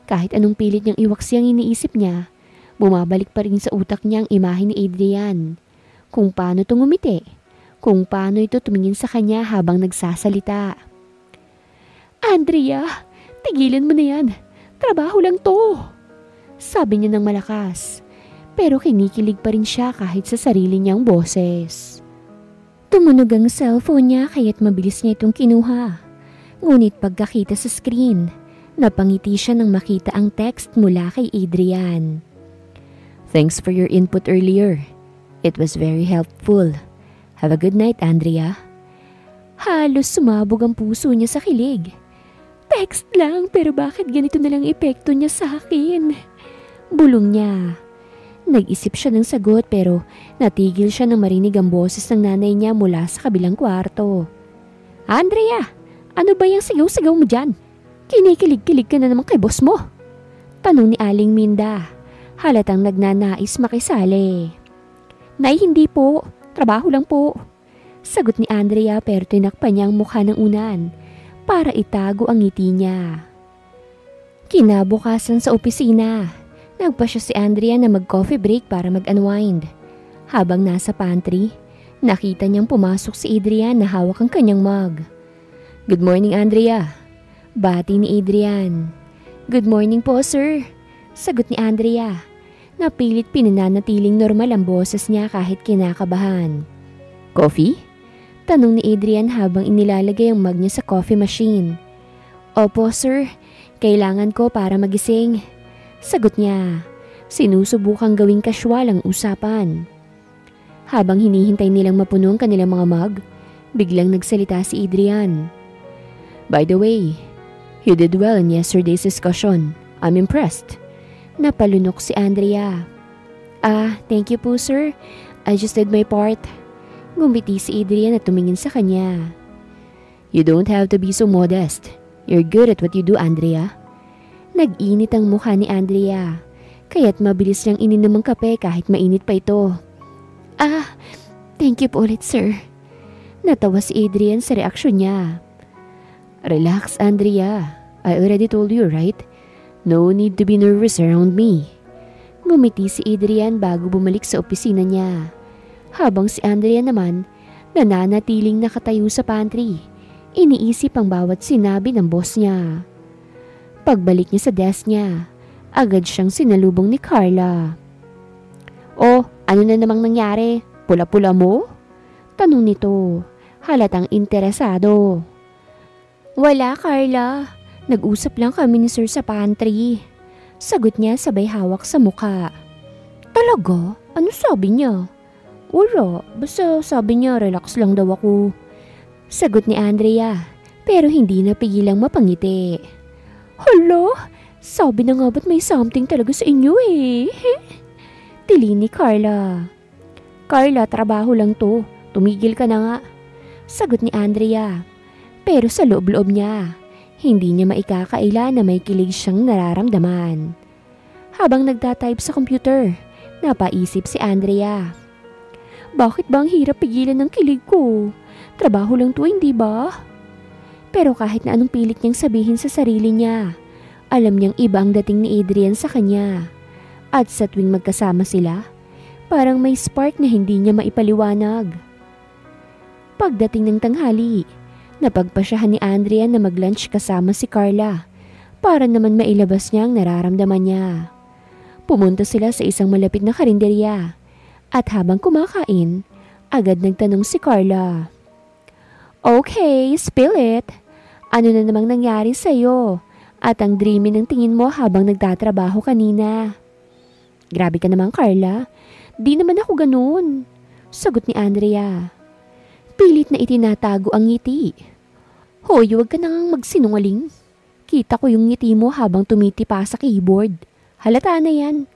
Kahit anong pilit niyang iwaksi ang iniisip niya, bumabalik pa rin sa utak niya ang imahe ni Adrian. Kung paano ito ngumiti, kung paano ito tumingin sa kanya habang nagsasalita. Andrea, tigilan mo na yan. Trabaho lang to. Sabi niya ng malakas. Pero kinikilig pa rin siya kahit sa sarili niyang boses. Tumunog ang cellphone niya kaya't mabilis niya itong kinuha. Ngunit pagkakita sa screen, napangiti siya nang makita ang text mula kay Adrian. Thanks for your input earlier. It was very helpful. Have a good night, Andrea. Halos sumabog ang puso niya sa kilig. Text lang pero bakit ganito na lang epekto niya sa akin? Bulong niya. Nag-isip siya ng sagot pero natigil siya nang marinig ang boses ng nanay niya mula sa kabilang kwarto. Andrea, ano ba yung sigaw-sigaw mo dyan? Kinikilig-kilig ka na naman kay boss mo. Tanong ni Aling Minda. Halatang nagnanais makisali. Nay, hindi po. Trabaho lang po. Sagot ni Andrea pero tinakpan niya ang mukha ng unan para itago ang ngiti niya. Kinabukasan sa opisina, nagpa siya si Andrea na mag-coffee break para mag-unwind. Habang nasa pantry, nakita niyang pumasok si Adrian na hawak ang kanyang mug. Good morning, Andrea. Bati ni Adrian. Good morning po, sir. Sagot ni Andrea. Napilit pinananatiling normal ang boses niya kahit kinakabahan. Coffee? Tanong ni Adrian habang inilalagay ang mug niya sa coffee machine. Opo, sir. Kailangan ko para magising. Sagot niya. Sinusubukang gawing kasywal ang usapan. Habang hinihintay nilang mapuno ang kanilang mga mug, biglang nagsalita si Adrian. By the way, you did well in yesterday's discussion. I'm impressed. Napalunok si Andrea. Thank you po, sir. I just did my part. Ngumiti si Adrian at tumingin sa kanya. You don't have to be so modest. You're good at what you do, Andrea. Nag-init ang mukha ni Andrea, kaya't mabilis niyang ininom ang kape kahit mainit pa ito. Thank you po ulit, sir. Natawa si Adrian sa reaksyon niya. Relax, Andrea. I already told you, right? No need to be nervous around me. Ngumiti si Adrian bago bumalik sa opisina niya. Habang si Andrea naman, nananatiling nakatayo sa pantry. Iniisip ang bawat sinabi ng boss niya. Pagbalik niya sa desk niya, agad siyang sinalubong ni Carla. Oh, ano na namang nangyari? Pula-pula mo? Tanong nito, halatang interesado. Wala, Carla. Nag-usap lang kami ni sir sa pantry. Sagot niya sabay hawak sa mukha. Talaga? Ano sabi niya? Wala, basta sabi niya relax lang daw ako. Sagot ni Andrea, pero hindi napigilang mapangiti. Hala, sabi na nga ba't may something talaga sa inyo eh. Tili ni Carla. Carla, trabaho lang to. Tumigil ka na nga. Sagot ni Andrea. Pero sa loob-loob niya, hindi niya maikakaila na may kilig siyang nararamdaman. Habang nagtatype sa computer, napaisip si Andrea. Bakit ba ang hirap pigilan ng kilig ko? Trabaho lang to, hindi ba? Pero kahit na anong pilit niyang sabihin sa sarili niya, alam niyang iba ang dating ni Adrian sa kanya. At sa tuwing magkasama sila, parang may spark na hindi niya maipaliwanag. Pagdating ng tanghali, napagpasyahan ni Andrea na mag-lunch kasama si Carla para naman mailabas niya ang nararamdaman niya. Pumunta sila sa isang malapit na karinderya at habang kumakain, agad nagtanong si Carla. Okay, spill it. Ano na namang nangyari sa'yo at ang dreamy ng tingin mo habang nagtatrabaho kanina? Grabe ka naman, Carla. Di naman ako ganun. Sagot ni Andrea. Pilit na itinatago ang ngiti. Hoy, huwag ka nang magsinungaling. Kita ko yung ngiti mo habang tumitipa sa keyboard. Halata na yan.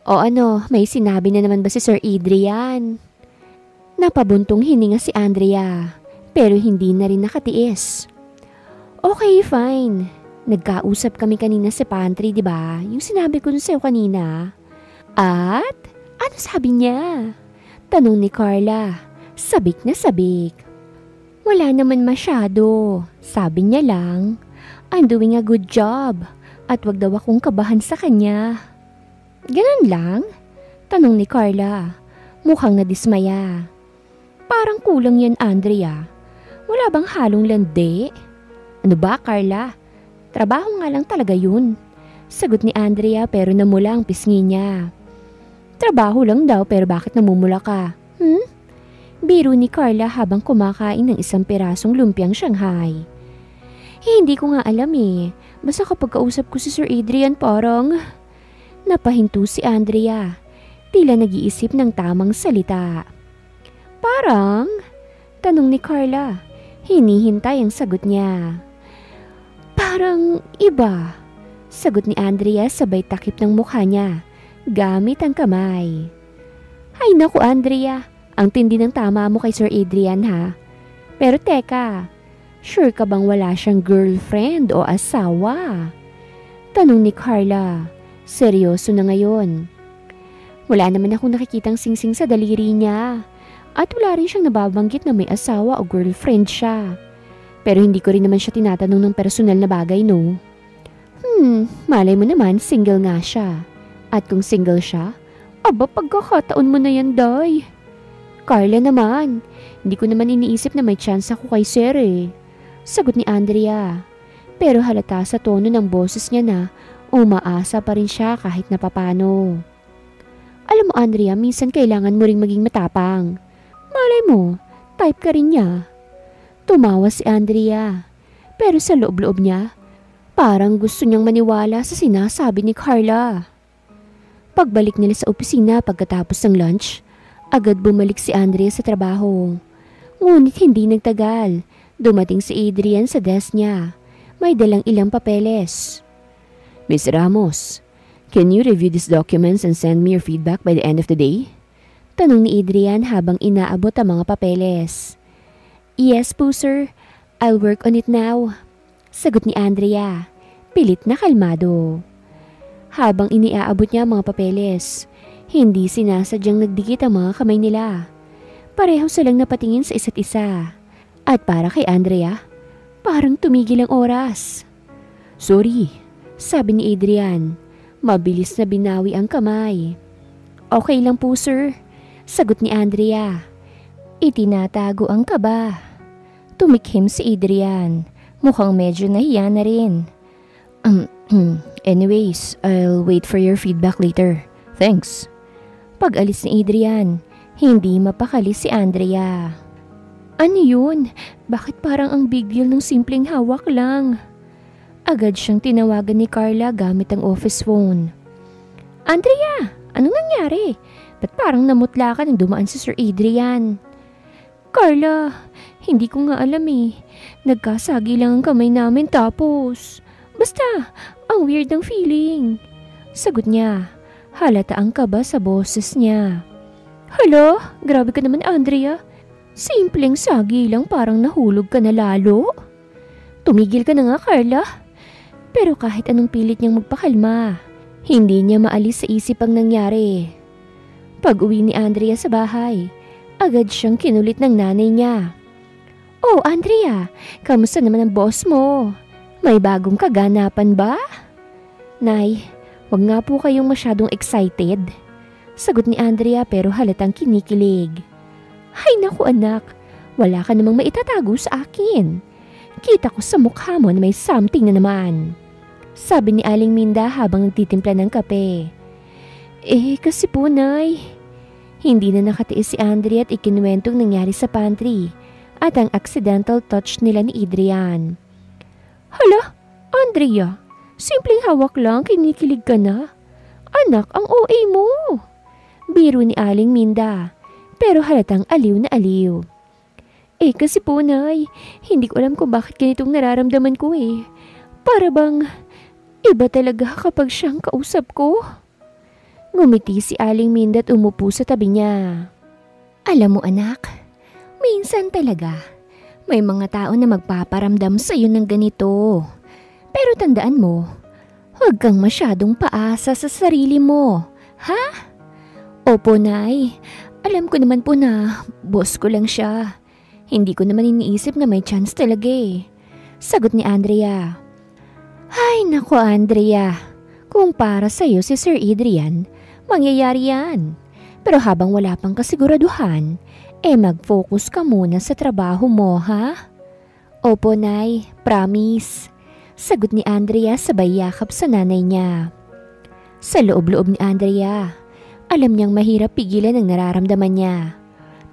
O ano, may sinabi na naman ba si Sir Adrian? Napabuntong hininga si Andrea, pero hindi na rin nakatiis. Okay, fine. Nagkausap kami kanina sa pantry, di ba? Yung sinabi ko sa'yo kanina. At ano sabi niya? Tanong ni Carla, Sabik na sabik. Wala naman masyado. Sabi niya lang, I'm doing a good job at wag daw akong kabahan sa kanya. Ganun lang? Tanong ni Carla. Mukhang nadismaya. Parang kulang yan, Andrea. Wala bang halong landi? Ano ba, Carla? Trabaho nga lang talaga yun. Sagot ni Andrea pero namula ang pisngi niya. Trabaho lang daw pero bakit namumula ka? Biro ni Carla habang kumakain ng isang pirasong lumpiang Shanghai. Hindi ko nga alam eh. Basta kapag kausap ko si Sir Adrian parang... Napahinto si Andrea. Tila nag-iisip ng tamang salita. Parang? Tanong ni Carla. Hinihintay ang sagot niya. Parang iba. Sagot ni Andrea sabay takip ng mukha niya. Gamit ang kamay. Ay naku Andrea. Ang tindi ng tama mo kay Sir Adrian ha. Pero teka, sure ka bang wala siyang girlfriend o asawa? Tanong ni Carla. Seryoso na ngayon. Wala naman akong nakikitang singsing sa daliri niya. At wala rin siyang nababanggit na may asawa o girlfriend siya. Pero hindi ko rin naman siya tinatanong ng personal na bagay no. Malay mo naman single nga siya. At kung single siya, aba pagkakataon mo na yan day. Carla naman, hindi ko naman iniisip na may chance ako kay Sir eh. Sagot ni Andrea. Pero halata sa tono ng boses niya na umaasa pa rin siya kahit napapano. Alam mo Andrea, minsan kailangan mo ring maging matapang. Malay mo, type ka rin niya. Tumawa si Andrea. Pero sa loob-loob niya, parang gusto niyang maniwala sa sinasabi ni Carla. Pagbalik nila sa opisina pagkatapos ng lunch, agad bumalik si Andrea sa trabaho. Ngunit hindi nagtagal. Dumating si Adrian sa desk niya. May dalang ilang papeles. Miss Ramos, can you review these documents and send me your feedback by the end of the day? Tanong ni Adrian habang inaabot ang mga papeles. Yes po sir, I'll work on it now. Sagot ni Andrea. Pilit na kalmado. Habang iniaabot niya ang mga papeles, hindi sinasadyang nagdikit ang mga kamay nila. Pareho silang napatingin sa isa't isa. At para kay Andrea, parang tumigil ang oras. Sorry, sabi ni Adrian. Mabilis na binawi ang kamay. Okay lang po sir, sagot ni Andrea. Itinatago ang kaba. Tumikhim si Adrian. Mukhang medyo nahiya na rin. Anyways, I'll wait for your feedback later. Thanks. Pag-alis ni Adrian, hindi mapakali si Andrea. Ano yun? Bakit parang ang big deal ng simpleng hawak lang? Agad siyang tinawagan ni Carla gamit ang office phone. Andrea, anong nangyari? Ba't parang namutla ka nang dumaan si Sir Adrian? Carla, hindi ko nga alam eh. Nagkasagi lang ang kamay namin tapos... Basta, ang weird ng feeling. Sagot niya. Halata ang kaba sa boses niya. Hala, grabe ka naman Andrea. Simpleng sagi lang parang nahulog ka na lalo. Tumigil ka na nga Carla. Pero kahit anong pilit niyang magpakalma, hindi niya maalis sa isip ang nangyari. Pag-uwi ni Andrea sa bahay, agad siyang kinulit ng nanay niya. Oh Andrea, kamusta naman ang boss mo? May bagong kaganapan ba? Nay, wag nga po kayong masyadong excited. Sagot ni Andrea pero halatang kinikilig. Ay naku anak, wala ka namang maitatago sa akin. Kita ko sa mukha mo na may something na naman. Sabi ni Aling Minda habang nagtitimpla ng kape. Kasi po Nay. Hindi na nakatiis si Andrea at ikinuwentong nangyari sa pantry at ang accidental touch nila ni Adrian. Hala, Andrea, simpleng hawak lang, kinikilig ka na. Anak, ang OA mo. Biro ni Aling Minda, pero halatang aliw na aliw. Kasi po Nay, hindi ko alam kung bakit ganitong nararamdaman ko eh. Para bang iba talaga kapag siyang kausap ko. Ngumiti si Aling Minda at umupo sa tabi niya. Alam mo anak, minsan talaga may mga tao na magpaparamdam sa iyo ng ganito. Pero tandaan mo, huwag kang masyadong paasa sa sarili mo, ha? Opo Nay, Alam ko naman po na boss ko lang siya. Hindi ko naman iniisip na may chance talaga eh. Sagot ni Andrea. Ay nako Andrea, kung para sa'yo si Sir Adrian, mangyayari yan. Pero habang wala pang kasiguraduhan, mag-focus ka muna sa trabaho mo ha? Opo Nay, promise. Sagot ni Andrea sabay yakap sa nanay niya. Sa loob-loob ni Andrea, alam niyang mahirap pigilan ang nararamdaman niya.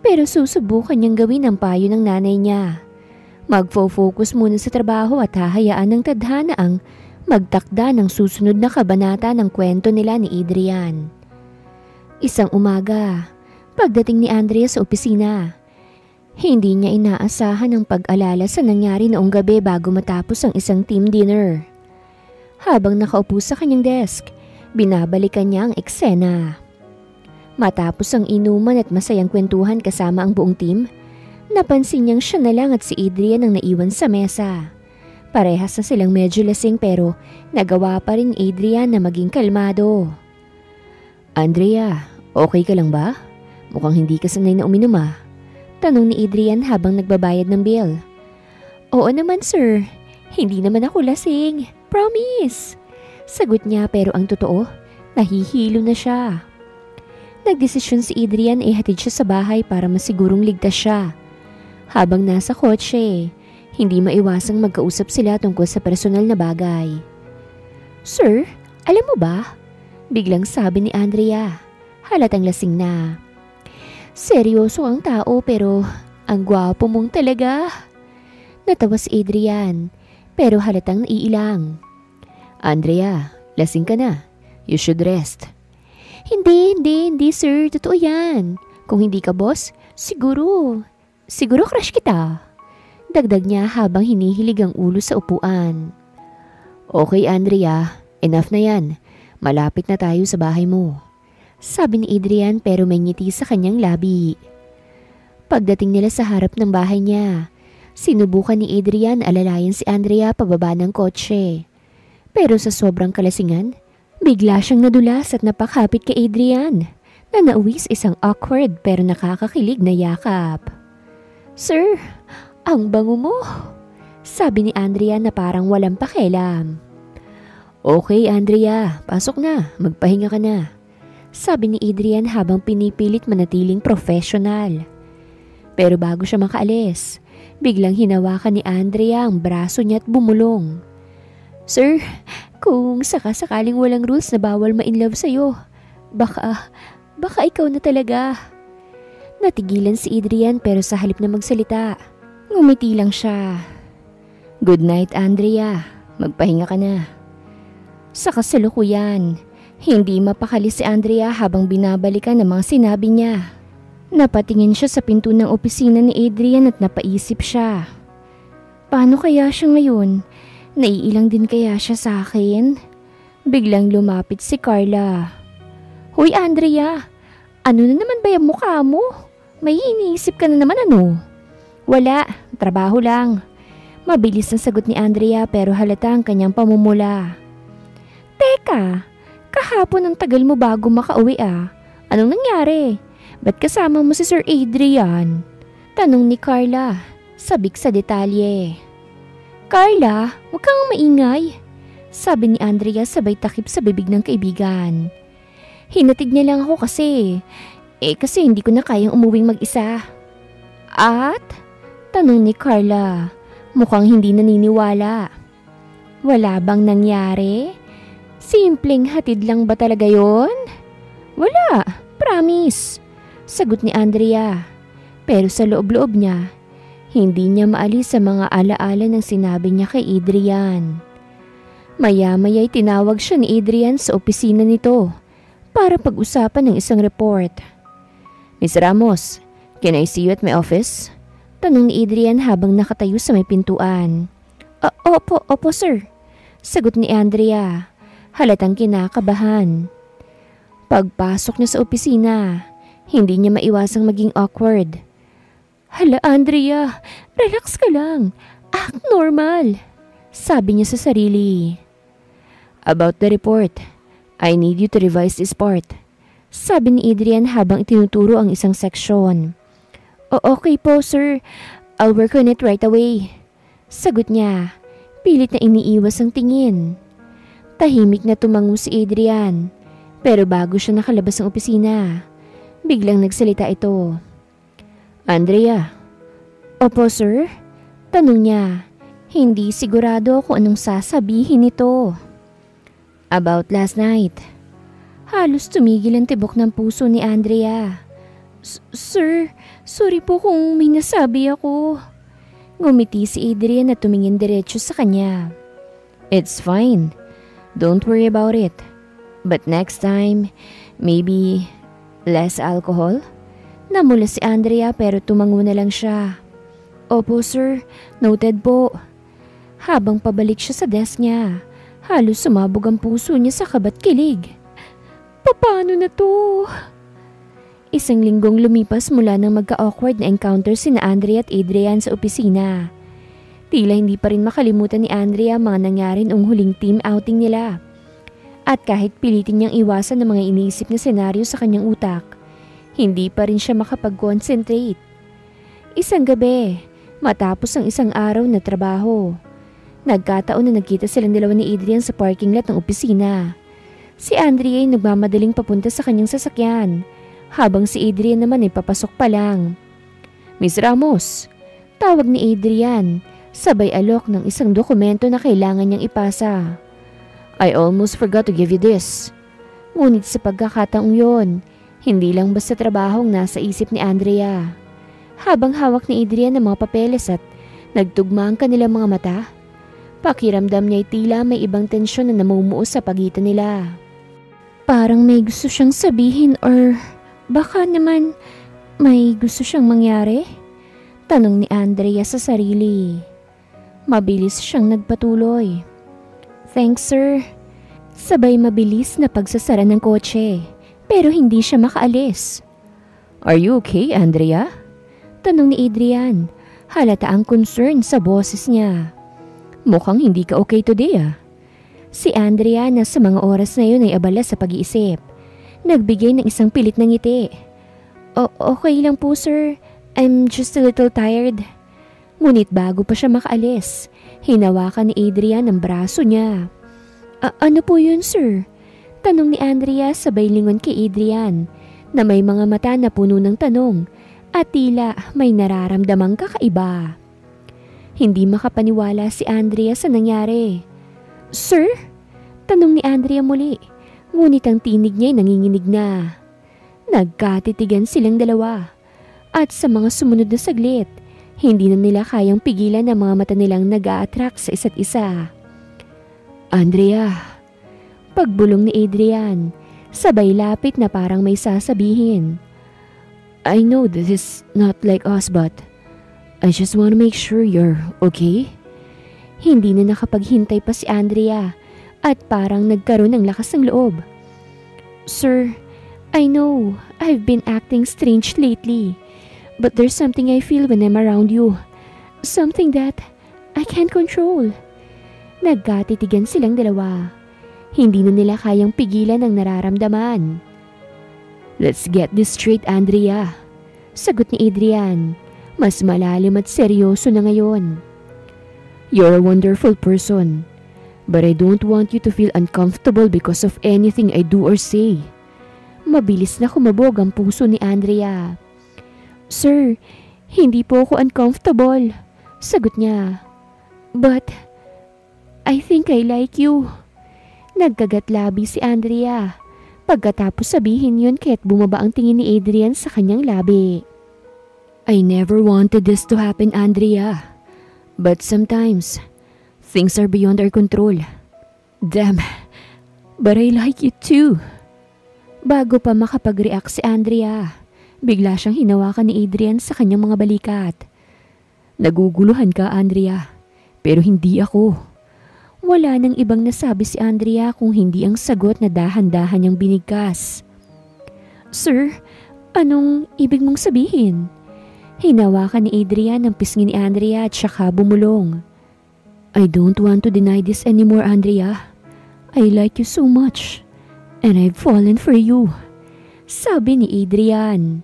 Pero susubukan niyang gawin ang payo ng nanay niya. Magfo-focus muna sa trabaho at hahayaan ng tadhana ang magtakda ng susunod na kabanata ng kwento nila ni Adrian. Isang umaga, pagdating ni Andrea sa opisina, hindi niya inaasahan ang pag-alala sa nangyari noong gabi bago matapos ang isang team dinner. Habang nakaupo sa kanyang desk, binabalikan niya ang eksena. Matapos ang inuman at masayang kwentuhan kasama ang buong team, napansin niyang siya na lang at si Adrian ang naiwan sa mesa. Parehas na silang medyo lasing pero nagawa pa rin Adrian na maging kalmado. Andrea, okay ka lang ba? Mukhang hindi ka sanay na uminom ah. Tanong ni Adrian habang nagbabayad ng bill. Oo naman sir, hindi naman ako lasing. Promise. Sagot niya pero ang totoo, nahihilo na siya. Nagdesisyon si Adrian hatid siya sa bahay para masigurong ligtas siya. Habang nasa kotse, hindi maiwasang magkausap sila tungkol sa personal na bagay. Sir, alam mo ba? Biglang sabi ni Andrea, halatang lasing na. Seryoso ang tao pero ang gwapo mong talaga. Natawa si Adrian pero halatang naiilang. Andrea, lasing ka na. You should rest. Hindi sir, totoo yan. Kung hindi ka boss, siguro crush kita. Dagdag niya habang hinihilig ang ulo sa upuan. Okay Andrea, enough na yan. Malapit na tayo sa bahay mo. Sabi ni Adrian pero may ngiti sa kanyang labi. Pagdating nila sa harap ng bahay niya, sinubukan ni Adrian alalayan si Andrea pababa ng kotse. Pero sa sobrang kalasingan, bigla siyang nadulas at napakapit kay Adrian na nauwi sa isang awkward pero nakakakilig na yakap. Sir, ang bango mo, sabi ni Andrea na parang walang pakialam. Okay Andrea, pasok na, magpahinga ka na. Sabi ni Adrian habang pinipilit manatiling professional. Pero bago siya makaalis, biglang hinawakan ni Andrea ang braso niya at bumulong. Sir, kung sakasakaling walang rules na bawal ma-inlove sa'yo, baka ikaw na talaga. Natigilan si Adrian pero sa halip na magsalita, ngumiti lang siya. Good night Andrea, magpahinga ka na. Sa kasalukuyan, hindi mapakali si Andrea habang binabalikan ang mga sinabi niya. Napatingin siya sa pinto ng opisina ni Adrian at napaisip siya. Paano kaya siya ngayon? Naiilang din kaya siya sa akin? Biglang lumapit si Carla. Hoy Andrea, ano na naman ba yung mukha mo? May iniisip ka na naman ano? Wala, trabaho lang. Mabilis na sagot ni Andrea pero halata ang kanyang pamumula. Teka, kahapon ang tagal mo bago makauwi ah. Anong nangyari? Ba't kasama mo si Sir Adrian? Tanong ni Carla, sabik sa detalye. Carla, huwag kang maingay. Sabi ni Andrea sabay takip sa bibig ng kaibigan. Hinatid niya lang ako kasi hindi ko na kayang umuwing mag-isa. At? Tanong ni Carla, mukhang hindi naniniwala. Wala bang nangyari? Simpleng hatid lang ba talaga yon? Wala, promise. Sagot ni Andrea. Pero sa loob-loob niya, hindi niya maalis sa mga alaala ng sinabi niya kay Adrian. Maya-maya'y tinawag siya ni Adrian sa opisina nito para pag-usapan ng isang report. Miss Ramos, can I see you at my office? Tanong ni Adrian habang nakatayo sa may pintuan. Opo sir. Sagot ni Andrea. Halatang kinakabahan. Pagpasok niya sa opisina, hindi niya maiwasang maging awkward. Hala Andrea, relax ka lang. Act normal. Sabi niya sa sarili. About the report, I need you to revise this part. Sabi ni Adrian habang itinuturo ang isang seksyon. Okay po, sir. I'll work on it right away. Sagot niya. Pilit na iniiwas ang tingin. Tahimik na tumango si Adrian. Pero bago siya nakalabas ng opisina, biglang nagsalita ito. Andrea. Opo, sir? Tanong niya. Hindi sigurado kung anong sasabihin nito. About last night. Halos tumigil ang tibok ng puso ni Andrea. Sir, sorry po kung may nasabi ako. Ngumiti si Adrian na tumingin diretso sa kanya. It's fine. Don't worry about it. But next time, maybe less alcohol? Namula si Andrea pero tumango na lang siya. Opo sir, noted po. Habang pabalik siya sa desk niya, halos sumabog ang puso niya sa kabat-kilig. Paano na to? Isang linggong lumipas mula nang magka-awkward na encounter sina Andrea at Adrian sa opisina. Tila hindi pa rin makalimutan ni Andrea ang mga nangyari noong huling team outing nila. At kahit pilitin niyang iwasan ang mga iniisip na senaryo sa kanyang utak, hindi pa rin siya makapag-concentrate. Isang gabi, matapos ang isang araw na trabaho, nagkataon na nagkita silang dalawa ni Adrian sa parking lot ng opisina. Si Andrea ay nagmamadaling papunta sa kanyang sasakyan, habang si Adrian naman ay papasok pa lang. Miss Ramos, tawag ni Adrian, sabay alok ng isang dokumento na kailangan niyang ipasa. I almost forgot to give you this. Ngunit sa pagkakataong yon, hindi lang basta trabahong nasa isip ni Andrea. Habang hawak ni Adrian ang mga papeles at nagtugma ang kanilang mga mata, pakiramdam niya ay tila may ibang tensyon na namumuo sa pagitan nila. Parang may gusto siyang sabihin or baka naman may gusto siyang mangyari? Tanong ni Andrea sa sarili. Mabilis siyang nagpatuloy. Thanks sir. Sabay mabilis na pagsasara ng kotse, pero hindi siya makaalis. Are you okay, Andrea? Tanong ni Adrian. Halata ang concern sa boses niya. Mukhang hindi ka okay today Si Andrea na sa mga oras na yun ay abala sa pag-iisip. Nagbigay ng isang pilit na ngiti. Okay lang po sir. I'm just a little tired. Ngunit bago pa siya makaalis, hinawakan ni Adrian ang braso niya. Ano po yun sir? Tanong ni Andrea sabay lingon kay Adrian na may mga mata na puno ng tanong at tila may nararamdamang kakaiba. Hindi makapaniwala si Andrea sa nangyari. Sir? Tanong ni Andrea muli, ngunit ang tinig niya ay nanginginig na. Nagkatitigan silang dalawa at sa mga sumunod na saglit, hindi na nila kayang pigilan ang mga mata nilang nag-a-attract sa isa't isa. Andrea, pagbulong ni Adrian, sabay lapit na parang may sasabihin. I know this is not like us but I just want to make sure you're okay. Hindi na nakapaghintay pa si Andrea at parang nagkaroon ng lakas ng loob. Sir, I know I've been acting strange lately. But there's something I feel when I'm around you. Something that I can't control. Nagkatitigan silang dalawa. Hindi na nila kayang pigilan ang nararamdaman. Let's get this straight, Andrea. Sagot ni Adrian. Mas malalim at seryoso na ngayon. You're a wonderful person. But I don't want you to feel uncomfortable because of anything I do or say. Mabilis na kumabog ang puso ni Andrea. Sir, hindi po ako uncomfortable. Sagot niya. But, I think I like you. Nagkagatlabi si Andrea. Pagkatapos sabihin yun kaya't bumaba ang tingin ni Adrian sa kanyang labi. I never wanted this to happen, Andrea. But sometimes, things are beyond our control. Damn, but I like you too. Bago pa makapag-react si Andrea, bigla siyang hinawakan ni Adrian sa kanyang mga balikat. Naguguluhan ka, Andrea, pero hindi ako. Wala nang ibang nasabi si Andrea kung hindi ang sagot na dahan-dahan niyang binigkas. Sir, anong ibig mong sabihin? Hinawakan ni Adrian ang pisngi ni Andrea at saka bumulong. I don't want to deny this anymore, Andrea. I like you so much, and I've fallen for you. sabi ni Adrian.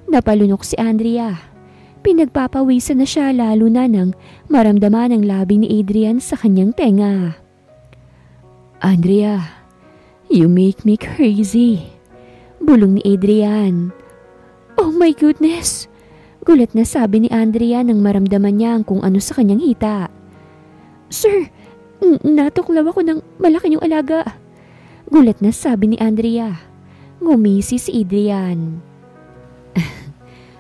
Napalunok si Andrea. Pinagpapawisan na siya lalo na nang maramdaman ang labi ni Adrian sa kanyang tenga. Andrea, you make me crazy. Bulong ni Adrian. Oh my goodness! Gulat na sabi ni Andrea nang maramdaman niya ang kung ano sa kanyang hita. Sir, natuklaw ako ng malaki niyong alaga. Gulat na sabi ni Andrea. Ngumisi si Adrian.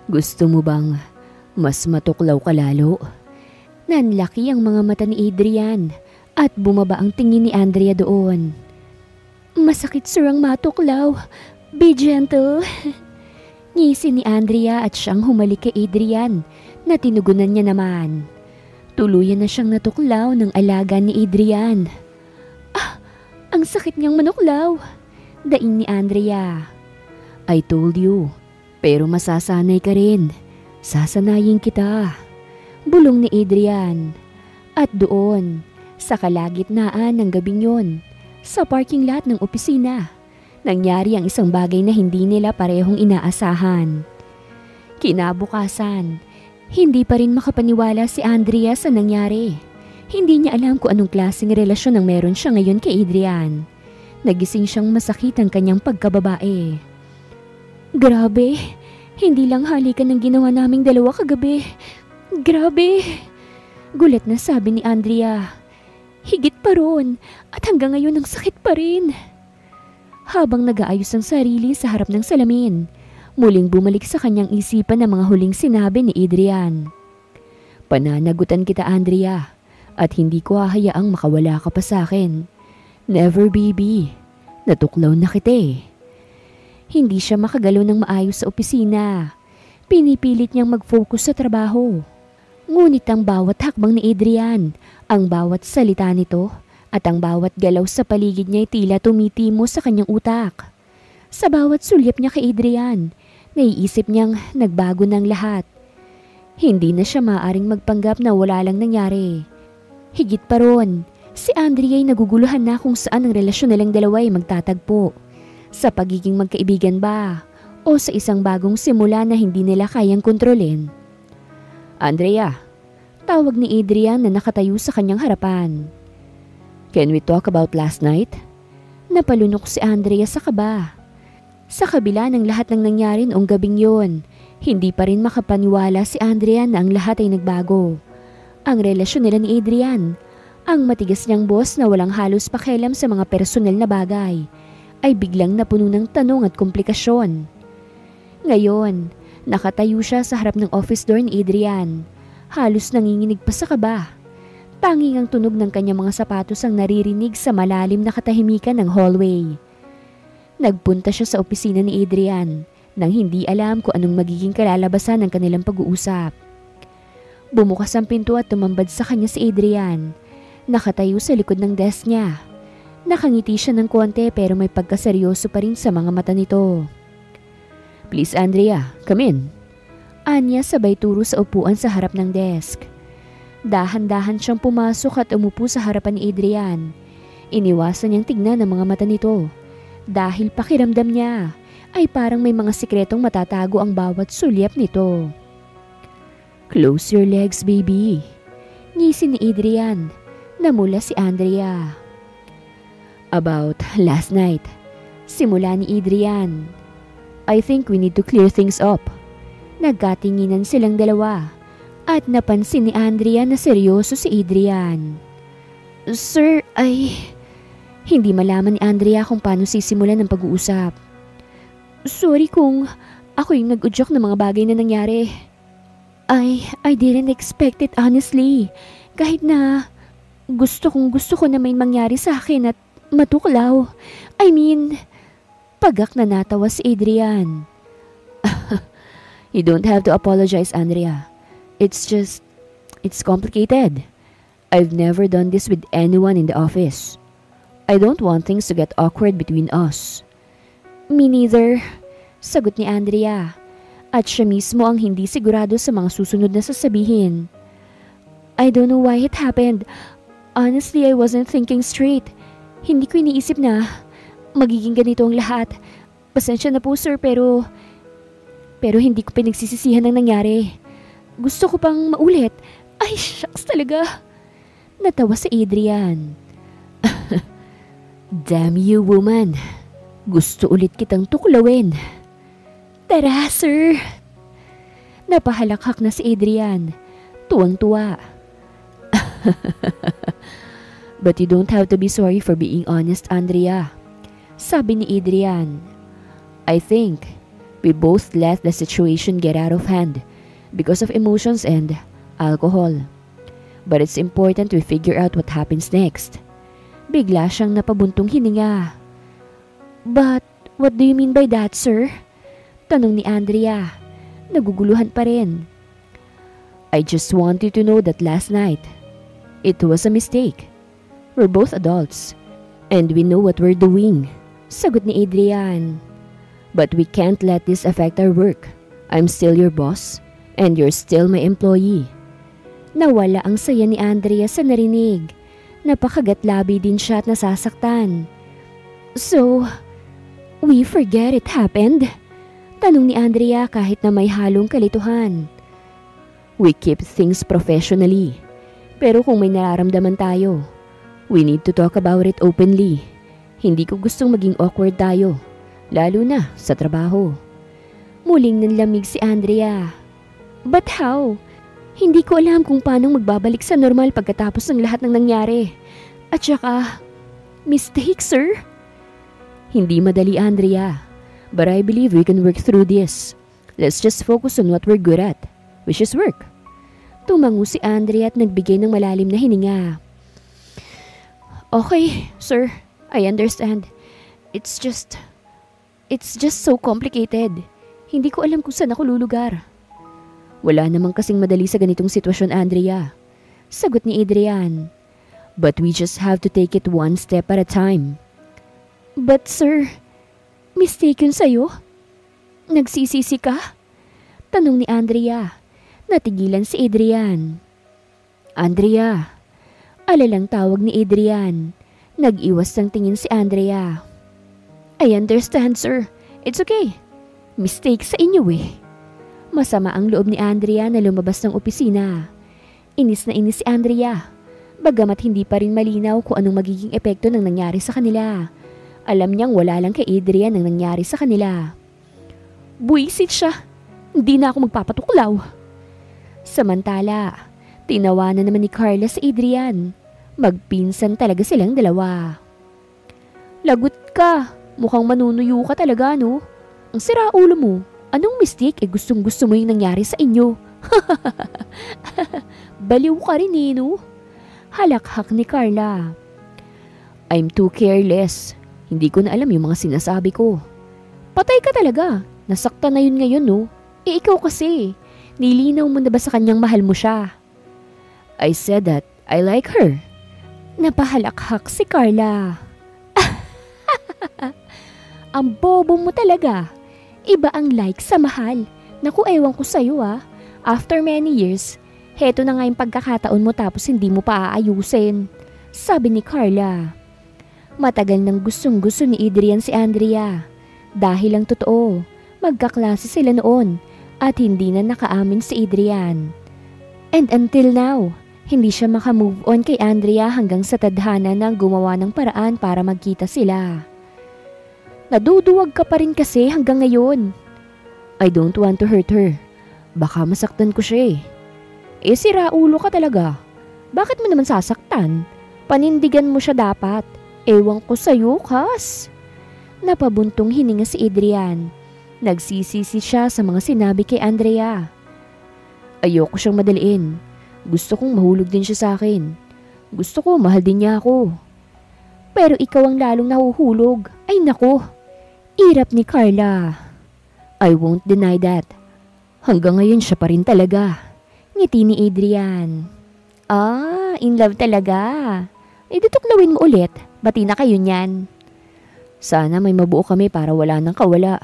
Gusto mo bang mas matuklaw ka lalo? Nanlaki ang mga mata ni Adrian at bumaba ang tingin ni Andrea doon. Masakit sir ang matuklaw. Be gentle. Ngisi ni Andrea at siyang humalik kay Adrian na tinugunan niya naman. Tuluyan na siyang natuklaw ng alaga ni Adrian. Ah, ang sakit niyang manuklaw. Daing ni Andrea. I told you, pero masasanay ka rin. Sasanayin kita. Bulong ni Adrian. At doon, sa kalagitnaan ng gabing yon, sa parking lot ng opisina, nangyari ang isang bagay na hindi nila parehong inaasahan. Kinabukasan, hindi pa rin makapaniwala si Andrea sa nangyari. Hindi niya alam kung anong klaseng relasyon ang meron siya ngayon kay Adrian. Nagising siyang masakit ang kanyang pagkababae. Grabe, hindi lang halikan ang ginawa naming dalawa kagabi. Grabe! Gulat na sabi ni Andrea. Higit pa ron at hanggang ngayon ang sakit pa rin. Habang nag-aayos ang sarili sa harap ng salamin, muling bumalik sa kanyang isipan ang mga huling sinabi ni Adrian. Pananagutan kita, Andrea, at hindi ko hahayaang makawala ka pa sa akin. Never, baby. Natuklaw na kita eh. Hindi siya makagalaw ng maayos sa opisina. Pinipilit niyang mag-focus sa trabaho. Ngunit ang bawat hakbang ni Adrian, ang bawat salita nito, at ang bawat galaw sa paligid niya ay tila tumitimo sa kanyang utak. Sa bawat sulyap niya kay Adrian, naiisip niyang nagbago ng lahat. Hindi na siya maaaring magpanggap na wala lang nangyari. Higit pa ron, si Andrea ay naguguluhan na kung saan ang relasyon nilang dalawa ay magtatagpo. Sa pagiging magkaibigan ba, o sa isang bagong simula na hindi nila kayang kontrolin. Andrea, tawag ni Adrian na nakatayo sa kanyang harapan. Can we talk about last night? Napalunok si Andrea sa kaba. Sa kabila ng lahat ng nangyari noong gabing yon, hindi pa rin makapaniwala si Andrea na ang lahat ay nagbago. Ang relasyon nila ni Adrian, ang matigas niyang boss na walang halos pakialam sa mga personal na bagay, ay biglang napuno ng tanong at komplikasyon. Ngayon, nakatayo siya sa harap ng office door ni Adrian. Halos nanginginig pa sa kaba. Tanging ang tunog ng kanyang mga sapatos ang naririnig sa malalim na katahimikan ng hallway. Nagpunta siya sa opisina ni Adrian nang hindi alam kung anong magiging kalalabasan ng kanilang pag-uusap. Bumukas ang pinto at tumambad sa kanya si Adrian. Nakatayo sa likod ng desk niya. Nakangiti siya ng konti pero may pagkaseryoso pa rin sa mga mata nito. Please, Andrea, come in. Anya sabay turo sa upuan sa harap ng desk. Dahan-dahan siyang pumasok at umupo sa harapan ni Adrian. Iniwasan niyang tignan ang mga mata nito dahil pakiramdam niya ay parang may mga sikretong matatago ang bawat sulyap nito. Close your legs, baby. Ngisi ni Adrian na mula si Andrea. About last night, simula ni Adrian. I think we need to clear things up. Nagkatinginan silang dalawa at napansin ni Andrea na seryoso si Adrian. Sir, hindi malaman ni Andrea kung paano sisimulan ang pag-uusap. Sorry kung ako yung nag-udyok ng mga bagay na nangyari. I didn't expect it honestly. Kahit na gusto ko na may mangyari sa akin at matuklaw. Pagak na natawa si Adrian. You don't have to apologize, Andrea. It's complicated. I've never done this with anyone in the office. I don't want things to get awkward between us. Me neither, sagot ni Andrea. At siya mismo ang hindi sigurado sa mga susunod na sasabihin. I don't know why it happened. Honestly, I wasn't thinking straight. Hindi ko iniisip na magiging ganito ang lahat. Pasensya na po sir pero hindi ko pinagsisisihan ang nangyari. Gusto ko pang maulit. Ay, shucks talaga. Natawa si Adrian. Damn you, woman. Gusto ulit kitang tuklawin. Tara, sir. Napahalakhak na si Adrian. Tuwang-tuwa. But you don't have to be sorry for being honest, Andrea. Sabi ni Adrian. I think we both let the situation get out of hand because of emotions and alcohol. But it's important we figure out what happens next. Bigla siyang napabuntong hininga. But what do you mean by that, sir? Tanong ni Andrea. Naguguluhan pa rin. I just want you to know that last night, it was a mistake. We're both adults, and we know what we're doing. Sagot ni Adrian. But we can't let this affect our work. I'm still your boss, and you're still my employee. Nawala ang saya ni Andrea sa narinig. Napakagatlabi din siya at nasasaktan. So, we forget it happened? Tanong ni Andrea kahit na may halong kalituhan. We keep things professionally. Pero kung may nararamdaman tayo, we need to talk about it openly. Hindi ko gustong maging awkward tayo. Lalo na sa trabaho. Muling nanlamig si Andrea. But how? Hindi ko alam kung paano magbabalik sa normal pagkatapos ng lahat ng nangyari. At saka, mistake, sir? Hindi madali, Andrea. But I believe we can work through this. Let's just focus on what we're good at, which is work. Tumango si Andrea at nagbigay ng malalim na hininga. Okay, sir. I understand. It's just so complicated. Hindi ko alam kung saan ako lulugar. Wala namang kasing madali sa ganitong sitwasyon, Andrea. Sagot ni Adrian. But we just have to take it one step at a time. But sir, mistake yun sa'yo? Nagsisisi ka? Tanong ni Andrea. Natigilan si Adrian. Andrea. Alalang tawag ni Adrian. Nag-iwas ng tingin si Andrea. I understand, sir. It's okay. Mistake sa inyo eh. Masama ang loob ni Andrea na lumabas ng opisina. Inis na inis si Andrea. Bagamat hindi pa rin malinaw kung anong magiging epekto ng nangyari sa kanila. Alam niyang wala lang kay Adrian ang nangyari sa kanila. Buisit siya. Hindi na ako magpapatuklaw. Samantala, tinawanan naman ni Carla si Adrian. Magpinsan talaga silang dalawa. Lagot ka. Mukhang manunuyo ka talaga, no? Ang sira ulo mo. Anong mistake gustong gusto mo yung nangyari sa inyo? Baliw ka rin eh, no? Halakhak ni Carla. I'm too careless. Hindi ko na alam yung mga sinasabi ko. Patay ka talaga. Nasaktan na yun ngayon, no? Ikaw kasi. Nilinaw mo na ba sa kanyang mahal mo siya? I said that I like her. Napahalakhak si Carla. Ang bobo mo talaga. Iba ang like sa mahal. Naku, ewan ko sa'yo ah. After many years, heto na nga yung pagkakataon mo tapos hindi mo pa aayusin. Sabi ni Carla. Matagal nang gustong-gusto ni Adrian si Andrea. Dahil lang totoo, magkaklase sila noon at hindi na nakaamin si Adrian. And until now, hindi siya makamove on kay Andrea hanggang sa tadhana na gumawa ng paraan para magkita sila. Naduduwag ka pa rin kasi hanggang ngayon. I don't want to hurt her. Baka masaktan ko siya eh. Sira ulo ka talaga. Bakit mo naman sasaktan? Panindigan mo siya dapat. Ewan ko sa'yo, Kas. Napabuntong hininga si Adrian. Nagsisisi siya sa mga sinabi kay Andrea. Ayoko siyang madaliin. Gusto kong mahulog din siya sa akin. Gusto ko mahal din niya ako. Pero ikaw ang lalong nahuhulog. Ay nako. Irap ni Carla. I won't deny that. Hanggang ngayon siya pa rin talaga. Ngiti ni Adrian. In love talaga. Tutuklawin mo ulit. Bati na kayo niyan. Sana may mabuo kami para wala nang kawala.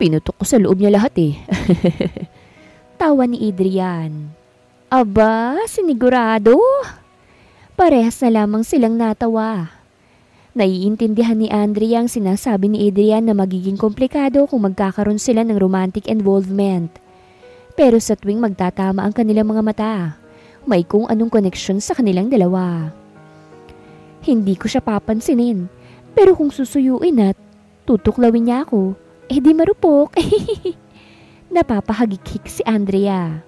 Pinutok ko sa loob niya lahat eh. Tawa ni Adrian. Aba, sinigurado. Parehas na lamang silang natawa. Naiintindihan ni Andrea ang sinasabi ni Adrian na magiging komplikado kung magkakaroon sila ng romantic involvement. Pero sa tuwing magtatama ang kanilang mga mata, may kung anong koneksyon sa kanilang dalawa. Hindi ko siya papansinin, pero kung susuyuin at tutuklawin niya ako, di marupok. Napapahagikik si Andrea.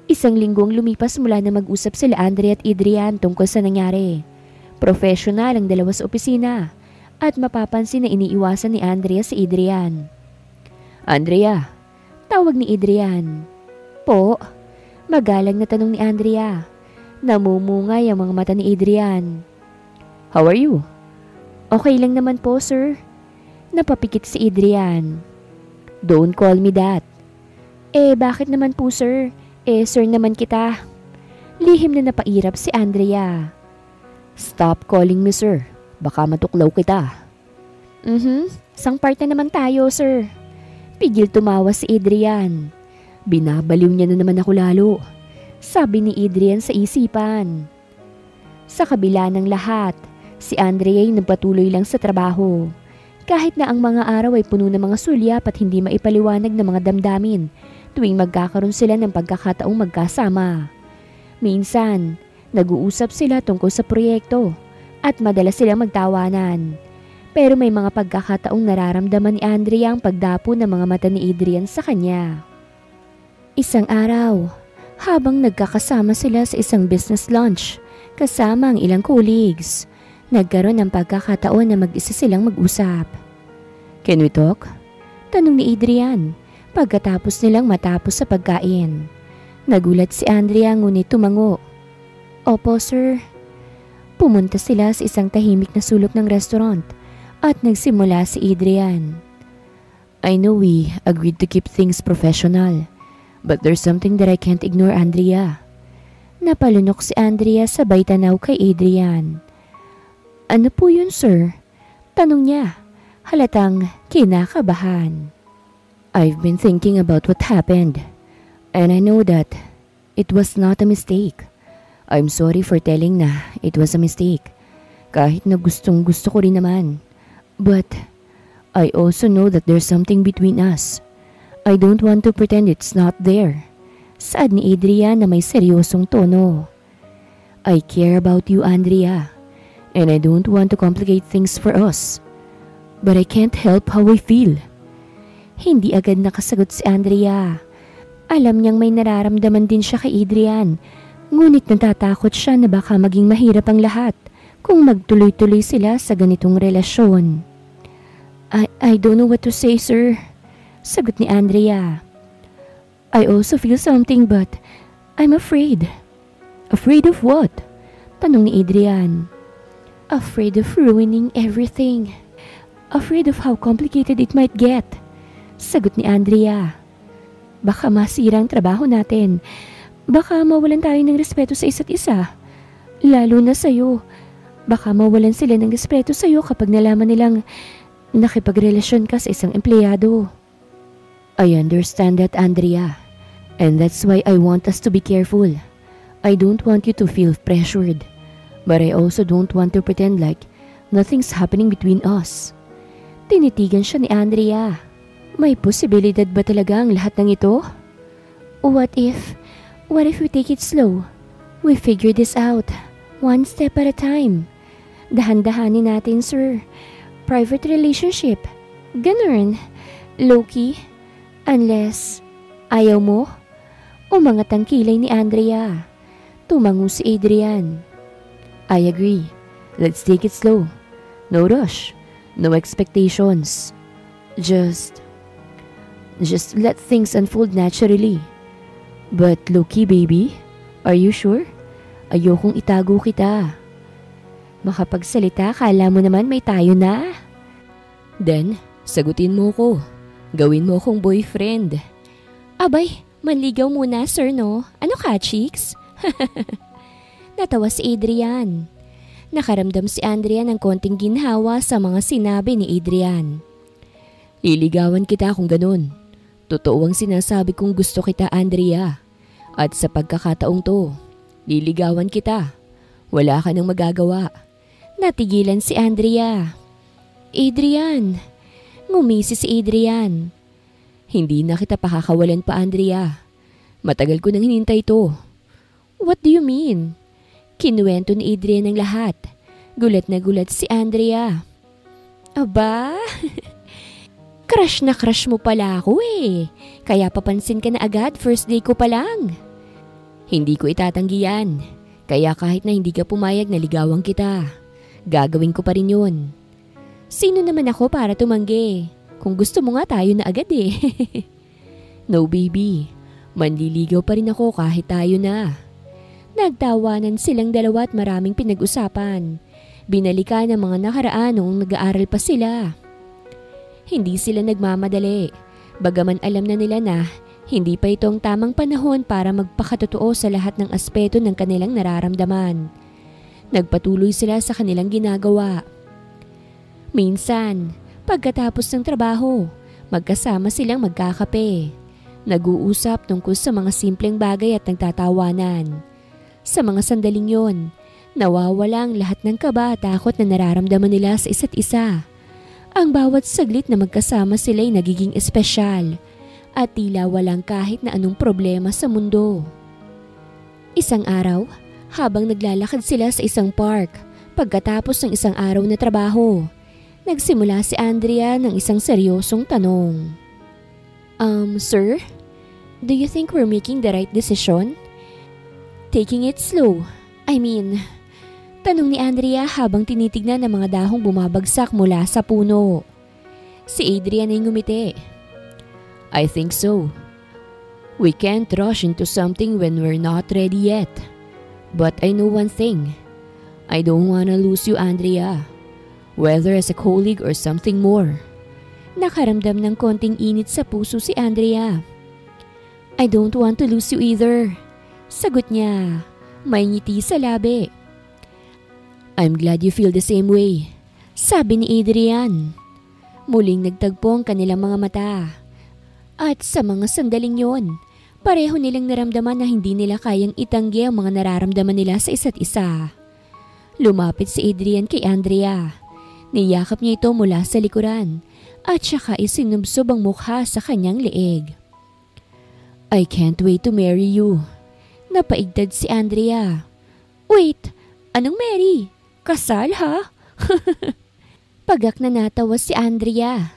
Isang linggong lumipas mula na mag-usap sila Andrea at Adrian tungkol sa nangyari. Professional ang dalawa sa opisina at mapapansin na iniiwasan ni Andrea si Adrian. Andrea, tawag ni Adrian. Po, magalang na tanong ni Andrea. Namumungay ang mga mata ni Adrian. How are you? Okay lang naman po, sir. Napapikit si Adrian. Don't call me that. Bakit naman po, sir? Sir naman kita. Lihim na napairap si Andrea. Stop calling me sir. Baka matuklaw kita. Sang part na naman tayo, sir. Pigil tumawa si Adrian. Binabaliw niya na naman ako lalo, sabi ni Adrian sa isipan. Sa kabila ng lahat, si Andrea ay nagpatuloy lang sa trabaho. Kahit na ang mga araw ay puno ng mga sulyap at hindi maipaliwanag ng mga damdamin tuwing magkakaroon sila ng pagkakataong magkasama. Minsan, nag-uusap sila tungkol sa proyekto at madalas silang magtawanan. Pero may mga pagkakataong nararamdaman ni Andrea ang pagdapo ng mga mata ni Adrian sa kanya. Isang araw, habang nagkakasama sila sa isang business lunch kasama ang ilang colleagues, nagkaroon ng pagkakataon na mag-isa silang mag-usap. Can we talk? Tanong ni Adrian pagkatapos nilang matapos sa pagkain. Nagulat si Andrea ngunit tumango. Opo, sir. Pumunta sila sa isang tahimik na sulok ng restaurant at nagsimula si Adrian. I know we agreed to keep things professional, but there's something that I can't ignore, Andrea. Napalunok si Andrea sabay tanaw kay Adrian. Ano po yun, sir? Tanong niya, halatang kinakabahan. I've been thinking about what happened, and I know that it was not a mistake. I'm sorry for telling na it was a mistake, kahit na gustong gusto ko rin naman. But I also know that there's something between us. I don't want to pretend it's not there. Saad ni Adrian na may seryosong tono. I care about you, Andrea, and I don't want to complicate things for us. But I can't help how I feel. Hindi agad nakasagot si Andrea. Alam niyang may nararamdaman din siya kay Adrian. Ngunit natatakot siya na baka maging mahirap ang lahat kung magtuloy-tuloy sila sa ganitong relasyon. I don't know what to say, sir. Sagot ni Andrea. I also feel something but I'm afraid. Afraid of what? Tanong ni Adrian. Afraid of ruining everything. Afraid of how complicated it might get. Sagot ni Andrea. Baka masira ang trabaho natin. Baka mawalan tayo ng respeto sa isa't isa. Lalo na sa'yo. Baka mawalan sila ng respeto sa'yo kapag nalaman nilang nakipagrelasyon ka sa isang empleyado. I understand that, Andrea. And that's why I want us to be careful. I don't want you to feel pressured. But I also don't want to pretend like nothing's happening between us. Tinitigan siya ni Andrea. May posibilidad ba talaga ang lahat ng ito? What if we take it slow? We figure this out, one step at a time. Dahan-dahanin natin, sir. Private relationship. Ganun. Low-key. Unless ayaw mo? Umangat ang kilay ni Andrea. Tumango si Adrian. I agree. Let's take it slow. No rush. No expectations. Just let things unfold naturally. But Loki, baby, are you sure? Ayokong itago kita. Makapagsalita, kala mo naman may tayo na. Then, sagutin mo ko. Gawin mo akong boyfriend. Abay, manligaw muna, sir, no? Ano ka, chicks? Natawa si Adrian. Nakaramdam si Andrea ng konting ginhawa sa mga sinabi ni Adrian. Liligawan kita kung ganun. Totoo ang sinasabi kong gusto kita, Andrea. At sa pagkakataong to, liligawan kita. Wala ka nang magagawa. Natigilan si Andrea. Adrian! Ngumisi si Adrian. Hindi na kita pakakawalan pa, Andrea. Matagal ko nang hinintay to. What do you mean? Kinuwento ni Adrian ang lahat. Gulat na gulat si Andrea. Aba? Crush na crush mo pala ako eh. Kaya papansin ka na agad first day ko pa lang. Hindi ko itatanggi yan. Kaya kahit na hindi ka pumayag na ligawan kita, gagawin ko pa rin yun. Sino naman ako para tumanggi? Kung gusto mo nga tayo na agad eh. No baby, manliligaw pa rin ako kahit tayo na. Nagtawanan silang dalawa at maraming pinag-usapan. Binalikan ang mga nakaraan noong nag-aaral pa sila. Hindi sila nagmamadali. Bagaman alam na nila na hindi pa ito ang tamang panahon para magpakatotoo sa lahat ng aspeto ng kanilang nararamdaman. Nagpatuloy sila sa kanilang ginagawa. Minsan, pagkatapos ng trabaho, magkasama silang magkakape. Nag-uusap tungkol sa mga simpleng bagay at nagtatawanan. Sa mga sandaling yon, nawawala ang lahat ng kaba at takot na nararamdaman nila sa isa't isa. Ang bawat saglit na magkasama sila ay nagiging espesyal at tila walang kahit na anong problema sa mundo. Isang araw, habang naglalakad sila sa isang park, pagkatapos ng isang araw na trabaho, nagsimula si Andrea ng isang seryosong tanong. Sir? Do you think we're making the right decision? Taking it slow. Tanong ni Andrea habang tinitignan ang mga dahong bumabagsak mula sa puno. Si Adrian ay ngumiti. I think so. We can't rush into something when we're not ready yet. But I know one thing. I don't wanna lose you, Andrea. Whether as a colleague or something more. Nakaramdam ng konting init sa puso si Andrea. I don't want to lose you either. Sagot niya, may ngiti sa labi. I'm glad you feel the same way, sabi ni Adrian. Muling nagtagpo ang kanilang mga mata. At sa mga sandaling yon, pareho nilang naramdaman na hindi nila kayang itanggi ang mga nararamdaman nila sa isa't isa. Lumapit si Adrian kay Andrea. Niyakap niya ito mula sa likuran at saka isinubsob ang mukha sa kanyang leeg. I can't wait to marry you. Napaigtad si Andrea. Wait, anong marry? Kasal ha? Pagak na natawa si Andrea.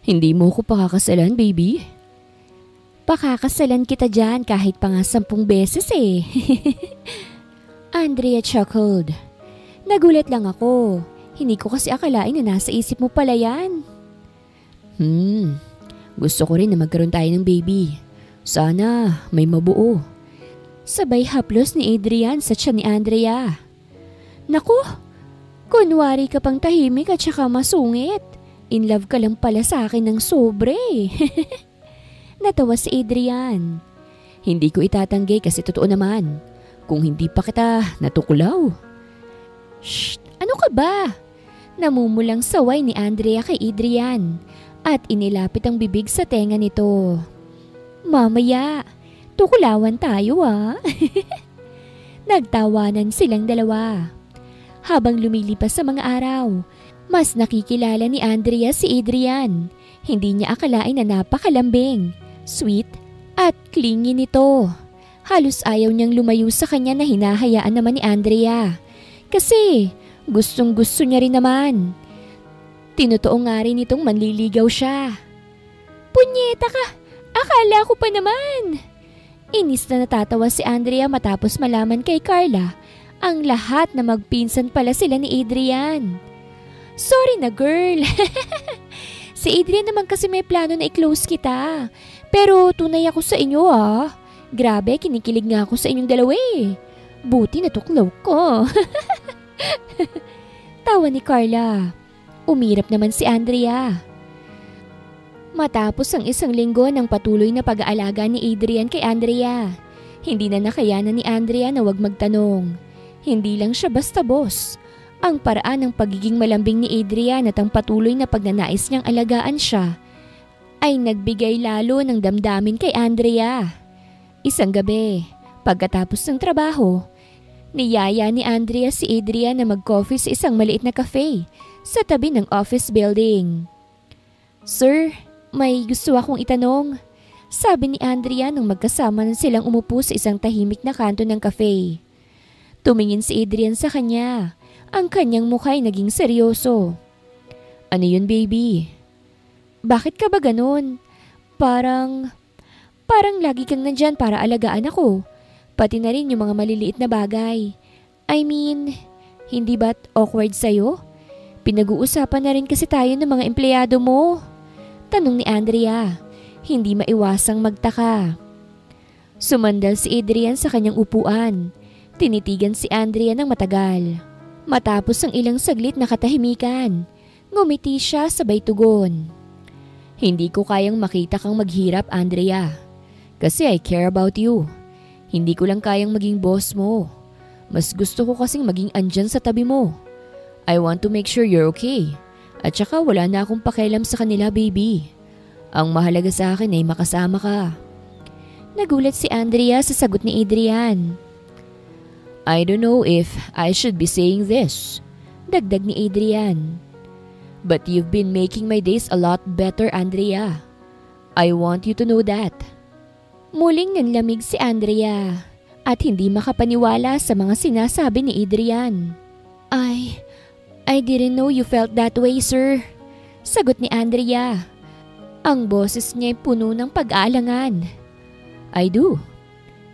Hindi mo ko pakakasalan, baby? Pakakasalan kita dyan kahit pa nga 10 beses eh. Andrea chuckled. Nagulat lang ako. Hindi ko kasi akalain na nasa isip mo pala yan. Gusto ko rin na magkaroon tayo ng baby. Sana may mabuo. Sabay haplos ni Adrian sa tiyan ni Andrea. Naku, kunwari ka pang tahimik at saka masungit. In love ka lang pala sa akin ng sobre. Natawa si Adrian. Hindi ko itatanggi kasi totoo naman. Kung hindi pa kita natuklaw. Shh, ano ka ba? Namumulang saway ni Andrea kay Adrian at inilapit ang bibig sa tenga nito. Mamaya, tukulawan tayo ah. Nagtawanan silang dalawa. Habang lumilipas sa mga araw, mas nakikilala ni Andrea si Adrian. Hindi niya akalain na napakalambing, sweet at clingy nito. Halos ayaw niyang lumayo sa kanya na hinahayaan naman ni Andrea. Kasi gustong gusto niya rin naman. Tinotoo nga rin itong manliligaw siya. Punyeta ka! Akala ko pa naman! Inis na natatawa si Andrea matapos malaman kay Carla ang lahat na magpinsan pala sila ni Adrian. Sorry na girl. Si Adrian naman kasi may plano na i-close kita. Pero tunay ako sa inyo ah. Grabe, kinikilig nga ako sa inyong dalawa eh. Buti natuklaw ko. Tawa ni Carla. Umirap naman si Andrea. Matapos ang 1 linggo ng patuloy na pag-aalaga ni Adrian kay Andrea, hindi na nakayanan ni Andrea na wag magtanong. Hindi lang siya basta boss. Ang paraan ng pagiging malambing ni Adrian at ang patuloy na pagnanais niyang alagaan siya ay nagbigay lalo ng damdamin kay Andrea. Isang gabi, pagkatapos ng trabaho, Niyaya ni Andrea si Adrian na mag-coffee sa isang maliit na cafe sa tabi ng office building. "Sir, may gusto akong itanong," sabi ni Andrea nang magkasama na silang umupo sa isang tahimik na kanto ng cafe. Tumingin si Adrian sa kanya. Ang kanyang mukha ay naging seryoso. "Ano yun, baby?" "Bakit ka ba ganun? Parang lagi kang nandyan para alagaan ako. Pati na rin yung mga maliliit na bagay. I mean, hindi ba't awkward sa'yo? Pinag-uusapan na rin kasi tayo ng mga empleyado mo." Tanong ni Andrea. Hindi maiwasang magtaka. Sumandal si Adrian sa kanyang upuan. Tinitigan si Andrea ng matagal. Matapos ang ilang saglit na katahimikan, ngumiti siya sabay tugon. "Hindi ko kayang makita kang maghirap, Andrea. Kasi I care about you. Hindi ko lang kayang maging boss mo. Mas gusto ko kasing maging andyan sa tabi mo. I want to make sure you're okay. At saka wala na akong pakialam sa kanila, baby. Ang mahalaga sa akin ay makasama ka." Nagulat si Andrea sa sagot ni Adrian. "I don't know if I should be saying this," dagdag ni Adrian. "But you've been making my days a lot better, Andrea. I want you to know that." Muling nanlamig si Andrea at hindi makapaniwala sa mga sinasabi ni Adrian. I didn't know you felt that way, sir," sagot ni Andrea. Ang boses niya ay puno ng pag-aalangan. "I do.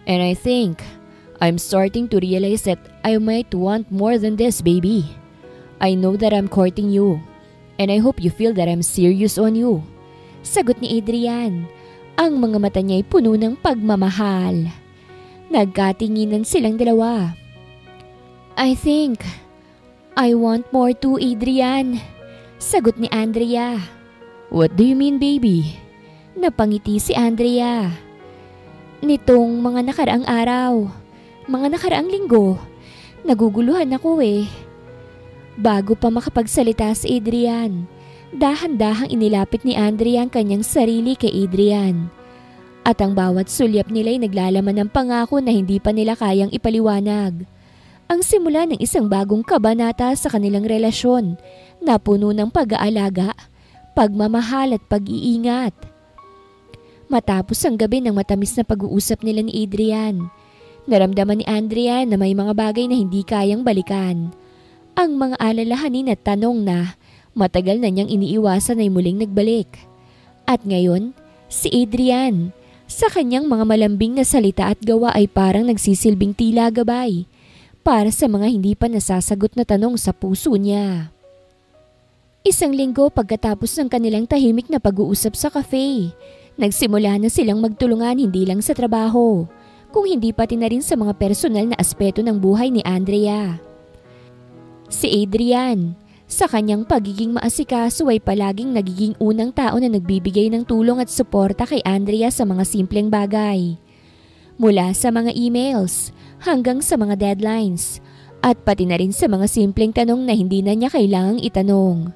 And I think I'm starting to realize that I might want more than this, baby. I know that I'm courting you, and I hope you feel that I'm serious on you," sagot ni Adrian. Ang mga mata niya ay puno ng pagmamahal. Nagkatinginan silang dalawa. "I think I want more too, Adrian," sagot ni Andrea. "What do you mean, baby?" Napangiti si Andrea. "Nitong mga nakaraang araw, mga nakaraang linggo, naguguluhan ako eh." Bago pa makapagsalita si Adrian, dahan-dahang inilapit ni Andrea ang kanyang sarili kay Adrian. At ang bawat sulyap nila ay naglalaman ng pangako na hindi pa nila kayang ipaliwanag. Ang simula ng isang bagong kabanata sa kanilang relasyon na puno ng pag-aalaga, pagmamahal at pag-iingat. Matapos ang gabi ng matamis na pag-uusap nila ni Adrian, naramdaman ni Andrea na may mga bagay na hindi kayang balikan. Ang mga alalahanin at tanong na matagal na niyang iniiwasan ay muling nagbalik. At ngayon, si Adrian, sa kanyang mga malambing na salita at gawa ay parang nagsisilbing tila gabay para sa mga hindi pa nasasagot na tanong sa puso niya. Isang linggo pagkatapos ng kanilang tahimik na pag-uusap sa cafe, nagsimula na silang magtulungan hindi lang sa trabaho, kung hindi pati na rin sa mga personal na aspeto ng buhay ni Andrea. Si Adrian, sa kanyang pagiging maasikaso ay palaging nagiging unang tao na nagbibigay ng tulong at suporta kay Andrea sa mga simpleng bagay. Mula sa mga emails hanggang sa mga deadlines at pati na rin sa mga simpleng tanong na hindi na niya kailangang itanong.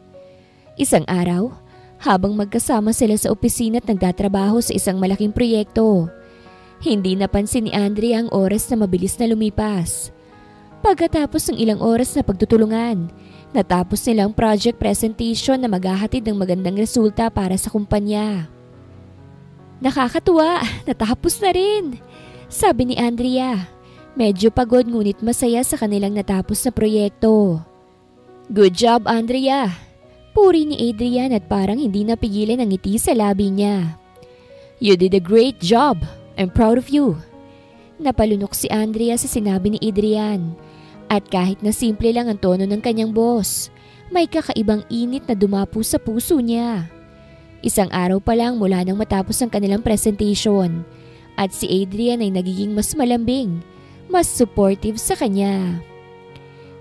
Isang araw, habang magkasama sila sa opisina at nagtatrabaho sa isang malaking proyekto, hindi napansin ni Andrea ang oras na mabilis na lumipas. Pagkatapos ng ilang oras na pagtutulungan, natapos nilang project presentation na maghahatid ng magandang resulta para sa kumpanya. "Nakakatuwa, natapos na rin," sabi ni Andrea. Medyo pagod ngunit masaya sa kanilang natapos na proyekto. "Good job, Andrea," puri ni Adrian at parang hindi napigilan ang ngiti sa labi niya. "You did a great job. I'm proud of you." Napalunok si Andrea sa sinabi ni Adrian. At kahit na simple lang ang tono ng kanyang boss, may kakaibang init na dumapo sa puso niya. Isang araw pa lang mula nang matapos ang kanilang presentation, at si Adrian ay nagiging mas malambing, mas supportive sa kanya.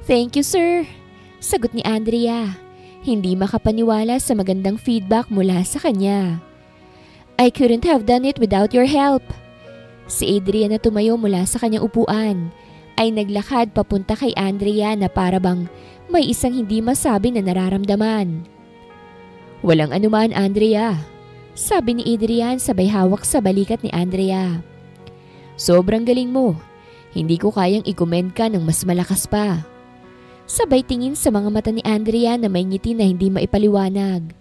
"Thank you, sir," sagot ni Andrea, hindi makapaniwala sa magandang feedback mula sa kanya. "I couldn't have done it without your help." Si Adrian na tumayo mula sa kanyang upuan ay naglakad papunta kay Andrea na parabang may isang hindi masabi na nararamdaman. "Walang anuman, Andrea," sabi ni Adrian sabay hawak sa balikat ni Andrea. "Sobrang galing mo. Hindi ko kayang i-commend ka ng mas malakas pa. Sabay tingin sa mga mata ni Andrea na may ngiti na hindi maipaliwanag.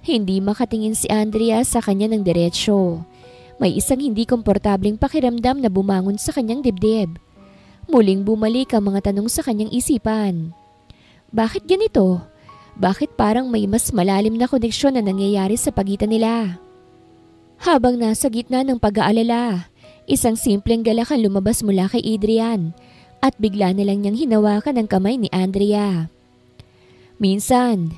Hindi makatingin si Andrea sa kanya ng diretsyo. May isang hindi komportableng pakiramdam na bumangon sa kanyang dibdib. Muling bumalik ang mga tanong sa kanyang isipan. Bakit ganito? Bakit parang may mas malalim na koneksyon na nangyayari sa pagitan nila? Habang nasa gitna ng pag-aalala, isang simpleng galakan lumabas mula kay Adrian at bigla na lang niyang hinawakan ang kamay ni Andrea. Minsan,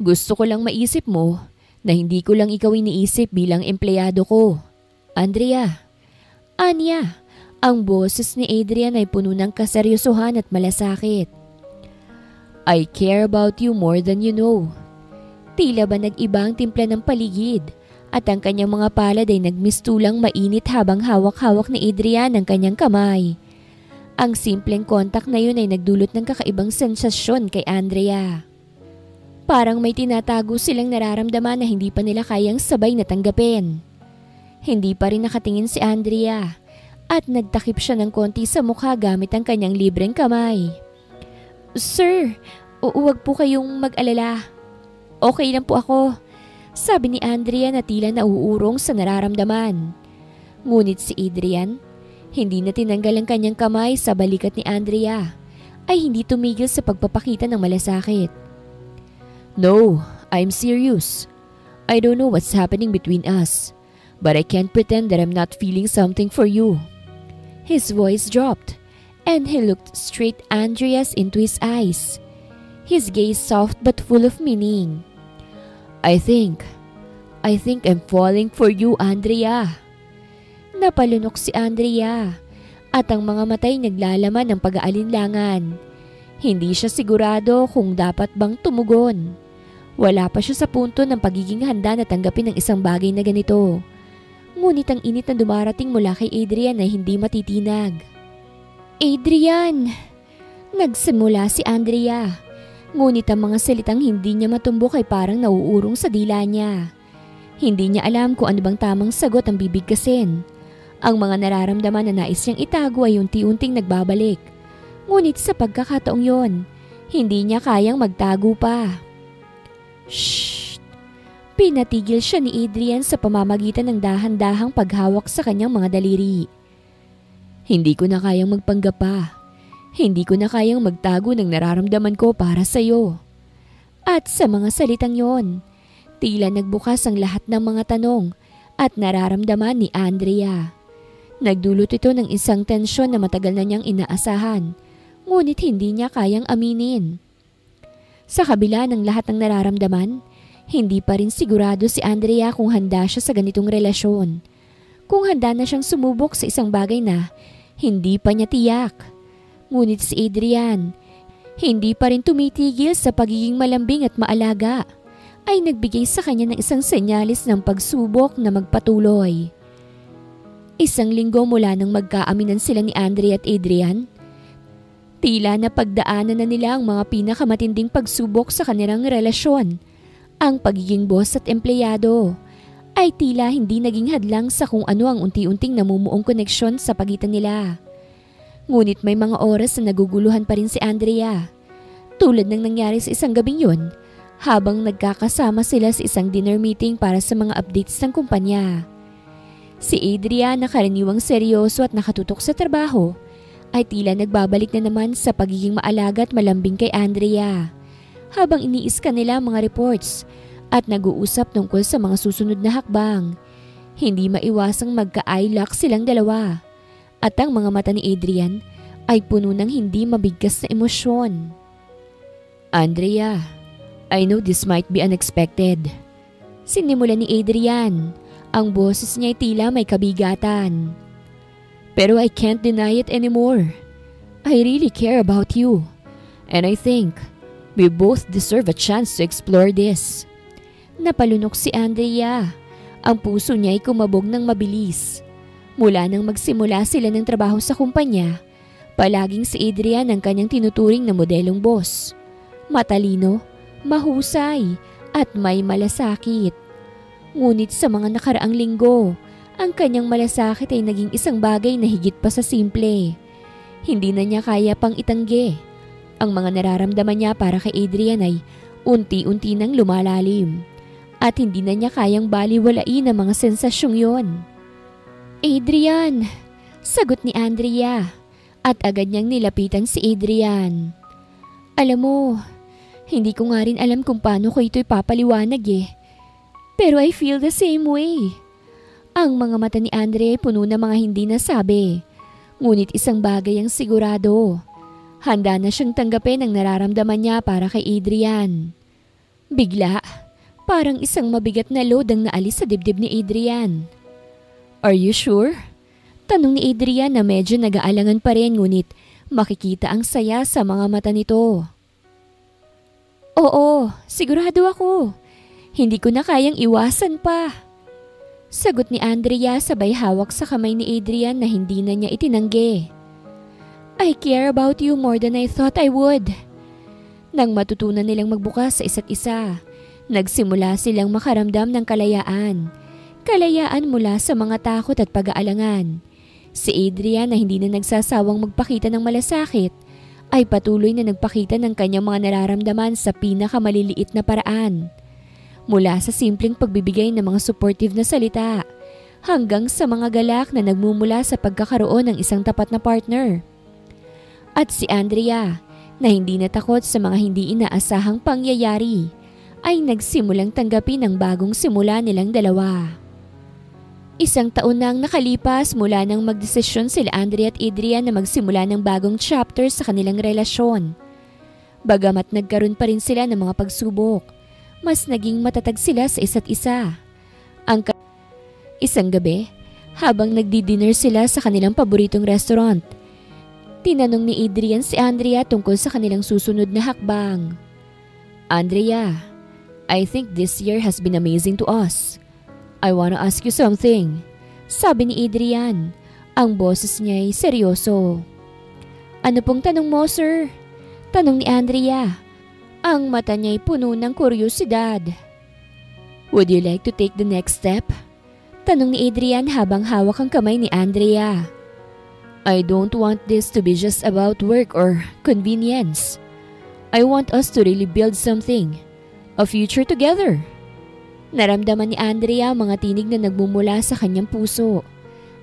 gusto ko lang maisip mo na hindi ko lang ikaw iniisip bilang empleyado ko. Andrea. Anya, ang boses ni Adrian ay puno ng kaseryosohan at malasakit. I care about you more than you know. Tila ba nag-iba ang timpla ng paligid at ang kanyang mga palad ay nagmistulang mainit habang hawak-hawak ni Adrian ang kanyang kamay. Ang simpleng kontak na yun ay nagdulot ng kakaibang sensasyon kay Andrea. Parang may tinatago silang nararamdaman na hindi pa nila kayang sabay na tanggapin. Hindi pa rin nakatingin si Andrea at nagtakip siya ng konti sa mukha gamit ang kanyang libreng kamay. Sir, huwag po kayong mag-alala. Okay lang po ako, sabi ni Andrea na tila nauurong sa nararamdaman. Ngunit si Adrian, hindi na tinanggal ang kanyang kamay sa balikat ni Andrea, ay hindi tumigil sa pagpapakita ng malasakit. No, I'm serious. I don't know what's happening between us, but I can't pretend that I'm not feeling something for you. His voice dropped, and he looked straight Andreas into his eyes, his gaze soft but full of meaning. I think I'm falling for you, Andrea. Napalunok si Andrea at ang mga matay naglalaman ng pag-aalinlangan. Hindi siya sigurado kung dapat bang tumugon. Wala pa siya sa punto ng pagiging handa na tanggapin ang isang bagay na ganito. Ngunit ang init na dumarating mula kay Adrian ay hindi matitinag. Adrian! Nagsimula si Andrea. Ngunit ang mga salitang hindi niya matumbok ay parang nauurong sa dila niya. Hindi niya alam kung ano bang tamang sagot ang bibigkasin. Ang mga nararamdaman na nais niyang itago ay unti-unting nagbabalik. Ngunit sa pagkakataong yon, hindi niya kayang magtago pa. Shh! Pinatigil siya ni Adrian sa pamamagitan ng dahan-dahang paghawak sa kanyang mga daliri. Hindi ko na kayang magpanggap pa. Hindi ko na kayang magtago ng nararamdaman ko para sa iyo. At sa mga salitang yon, tila nagbukas ang lahat ng mga tanong at nararamdaman ni Andrea. Nagdulot ito ng isang tensyon na matagal na niyang inaasahan, ngunit hindi niya kayang aminin. Sa kabila ng lahat ng nararamdaman, hindi pa rin sigurado si Andrea kung handa siya sa ganitong relasyon. Kung handa na siyang sumubok sa isang bagay na hindi pa niya tiyak. Ngunit si Adrian, hindi pa rin tumitigil sa pagiging malambing at maalaga, ay nagbigay sa kanya ng isang senyalis ng pagsubok na magpatuloy. Isang linggo mula nang magkaaminan sila ni Andrea at Adrian, tila na pagdaanan na nila ang mga pinakamatinding pagsubok sa kanilang relasyon. Ang pagiging boss at empleyado ay tila hindi naging hadlang sa kung ano ang unti-unting namumuong koneksyon sa pagitan nila. Ngunit may mga oras na naguguluhan pa rin si Andrea. Tulad ng nangyari sa isang gabing yun, habang nagkakasama sila sa isang dinner meeting para sa mga updates ng kumpanya. Si Adrian na karaniwang seryoso at nakatutok sa trabaho, ay tila nagbabalik na naman sa pagiging maalaga at malambing kay Andrea. Habang iniiska nila ang mga reports at nag-uusap tungkol sa mga susunod na hakbang, hindi maiwasang magka-eye lock silang dalawa. At ang mga mata ni Adrian ay puno ng hindi mabigkas na emosyon. Andrea, I know this might be unexpected. Sinimula ni Adrian. Ang boses niya ay tila may kabigatan. Pero I can't deny it anymore. I really care about you. And I think we both deserve a chance to explore this. Napalunok si Andrea. Ang puso niya ay kumabog ng mabilis. Mula nang magsimula sila ng trabaho sa kumpanya, palaging si Adrian ang kanyang tinuturing na modelong boss. Matalino, mahusay, at may malasakit. Ngunit sa mga nakaraang linggo, ang kanyang malasakit ay naging isang bagay na higit pa sa simple. Hindi na niya kaya pang itanggi. Ang mga nararamdaman niya para kay Adrian ay unti-unti nang lumalalim at hindi na niya kayang baliwalain ang mga sensasyong yon. Adrian! Sagot ni Andrea at agad niyang nilapitan si Adrian. Alam mo, hindi ko nga rin alam kung paano ko ito ipapaliwanag eh. Pero I feel the same way. Ang mga mata ni Andrea ay puno na mga hindi nasabi. Ngunit isang bagay ang sigurado. Handa na siyang tanggapin ang nararamdaman niya para kay Adrian. Bigla, parang isang mabigat na load ang naalis sa dibdib ni Adrian. Are you sure? Tanong ni Adrian na medyo nag-aalangan pa rin ngunit makikita ang saya sa mga mata nito. Oo, sigurado ako. Hindi ko na kayang iwasan pa. Sagot ni Andrea sabay hawak sa kamay ni Adrian na hindi na niya itinanggi. I care about you more than I thought I would. Nang matutunan nilang magbukas sa isa't isa, nagsimula silang makaramdam ng kalayaan. Kalayaan mula sa mga takot at pag-aalangan. Si Adrian na hindi na nagsasawang magpakita ng malasakit ay patuloy na nagpakita ng kanyang mga nararamdaman sa pinakamaliliit na paraan. Mula sa simpleng pagbibigay ng mga supportive na salita hanggang sa mga galak na nagmumula sa pagkakaroon ng isang tapat na partner. At si Andrea na hindi natakot sa mga hindi inaasahang pangyayari ay nagsimulang tanggapin ang bagong simula nilang dalawa. 1 taon nang nakalipas mula nang magdesisyon sila Andrea at Adrian na magsimula ng bagong chapter sa kanilang relasyon. Bagamat nagkaroon pa rin sila ng mga pagsubok, mas naging matatag sila sa isa't isa. Isang gabi, habang nagdi-dinner sila sa kanilang paboritong restaurant, tinanong ni Adrian si Andrea tungkol sa kanilang susunod na hakbang. Andrea, I think this year has been amazing to us. I wanna ask you something. Sabi ni Adrian. Ang boses niya ay seryoso. Ano pong tanong mo, sir? Tanong ni Andrea. Ang mata niya ay puno ng kuryosidad. Would you like to take the next step? Tanong ni Adrian habang hawak ang kamay ni Andrea. I don't want this to be just about work or convenience. I want us to really build something. A future together. Naramdaman ni Andrea ang mga tinig na nagmumula sa kanyang puso.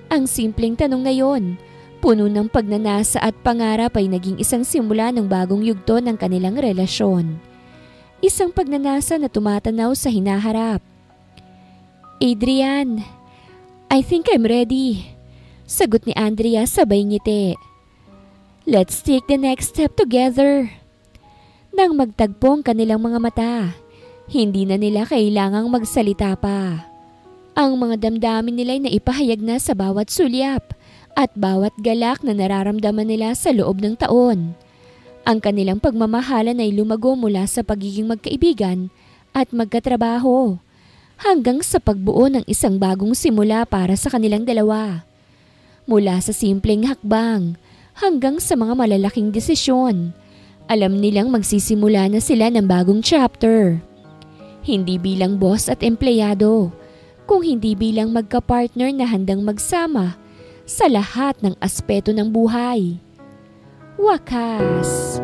Ang simpleng tanong na yon, puno ng pagnanasa at pangarap ay naging isang simula ng bagong yugto ng kanilang relasyon. Isang pagnanasa na tumatanaw sa hinaharap. Adrian, I think I'm ready. Sagot ni Andrea sabay ngiti. Let's take the next step together. Nang magtagpo ang kanilang mga mata, hindi na nila kailangang magsalita pa. Ang mga damdamin nila ay naipahayag na sa bawat sulyap at bawat galak na nararamdaman nila sa loob ng taon. Ang kanilang pagmamahalan ay lumago mula sa pagiging magkaibigan at magkatrabaho hanggang sa pagbuo ng isang bagong simula para sa kanilang dalawa. Mula sa simpleng hakbang hanggang sa mga malalaking desisyon, alam nilang magsisimula na sila ng bagong chapter. Hindi bilang boss at empleyado, kung hindi bilang magka-partner na handang magsama sa lahat ng aspeto ng buhay. Wakas!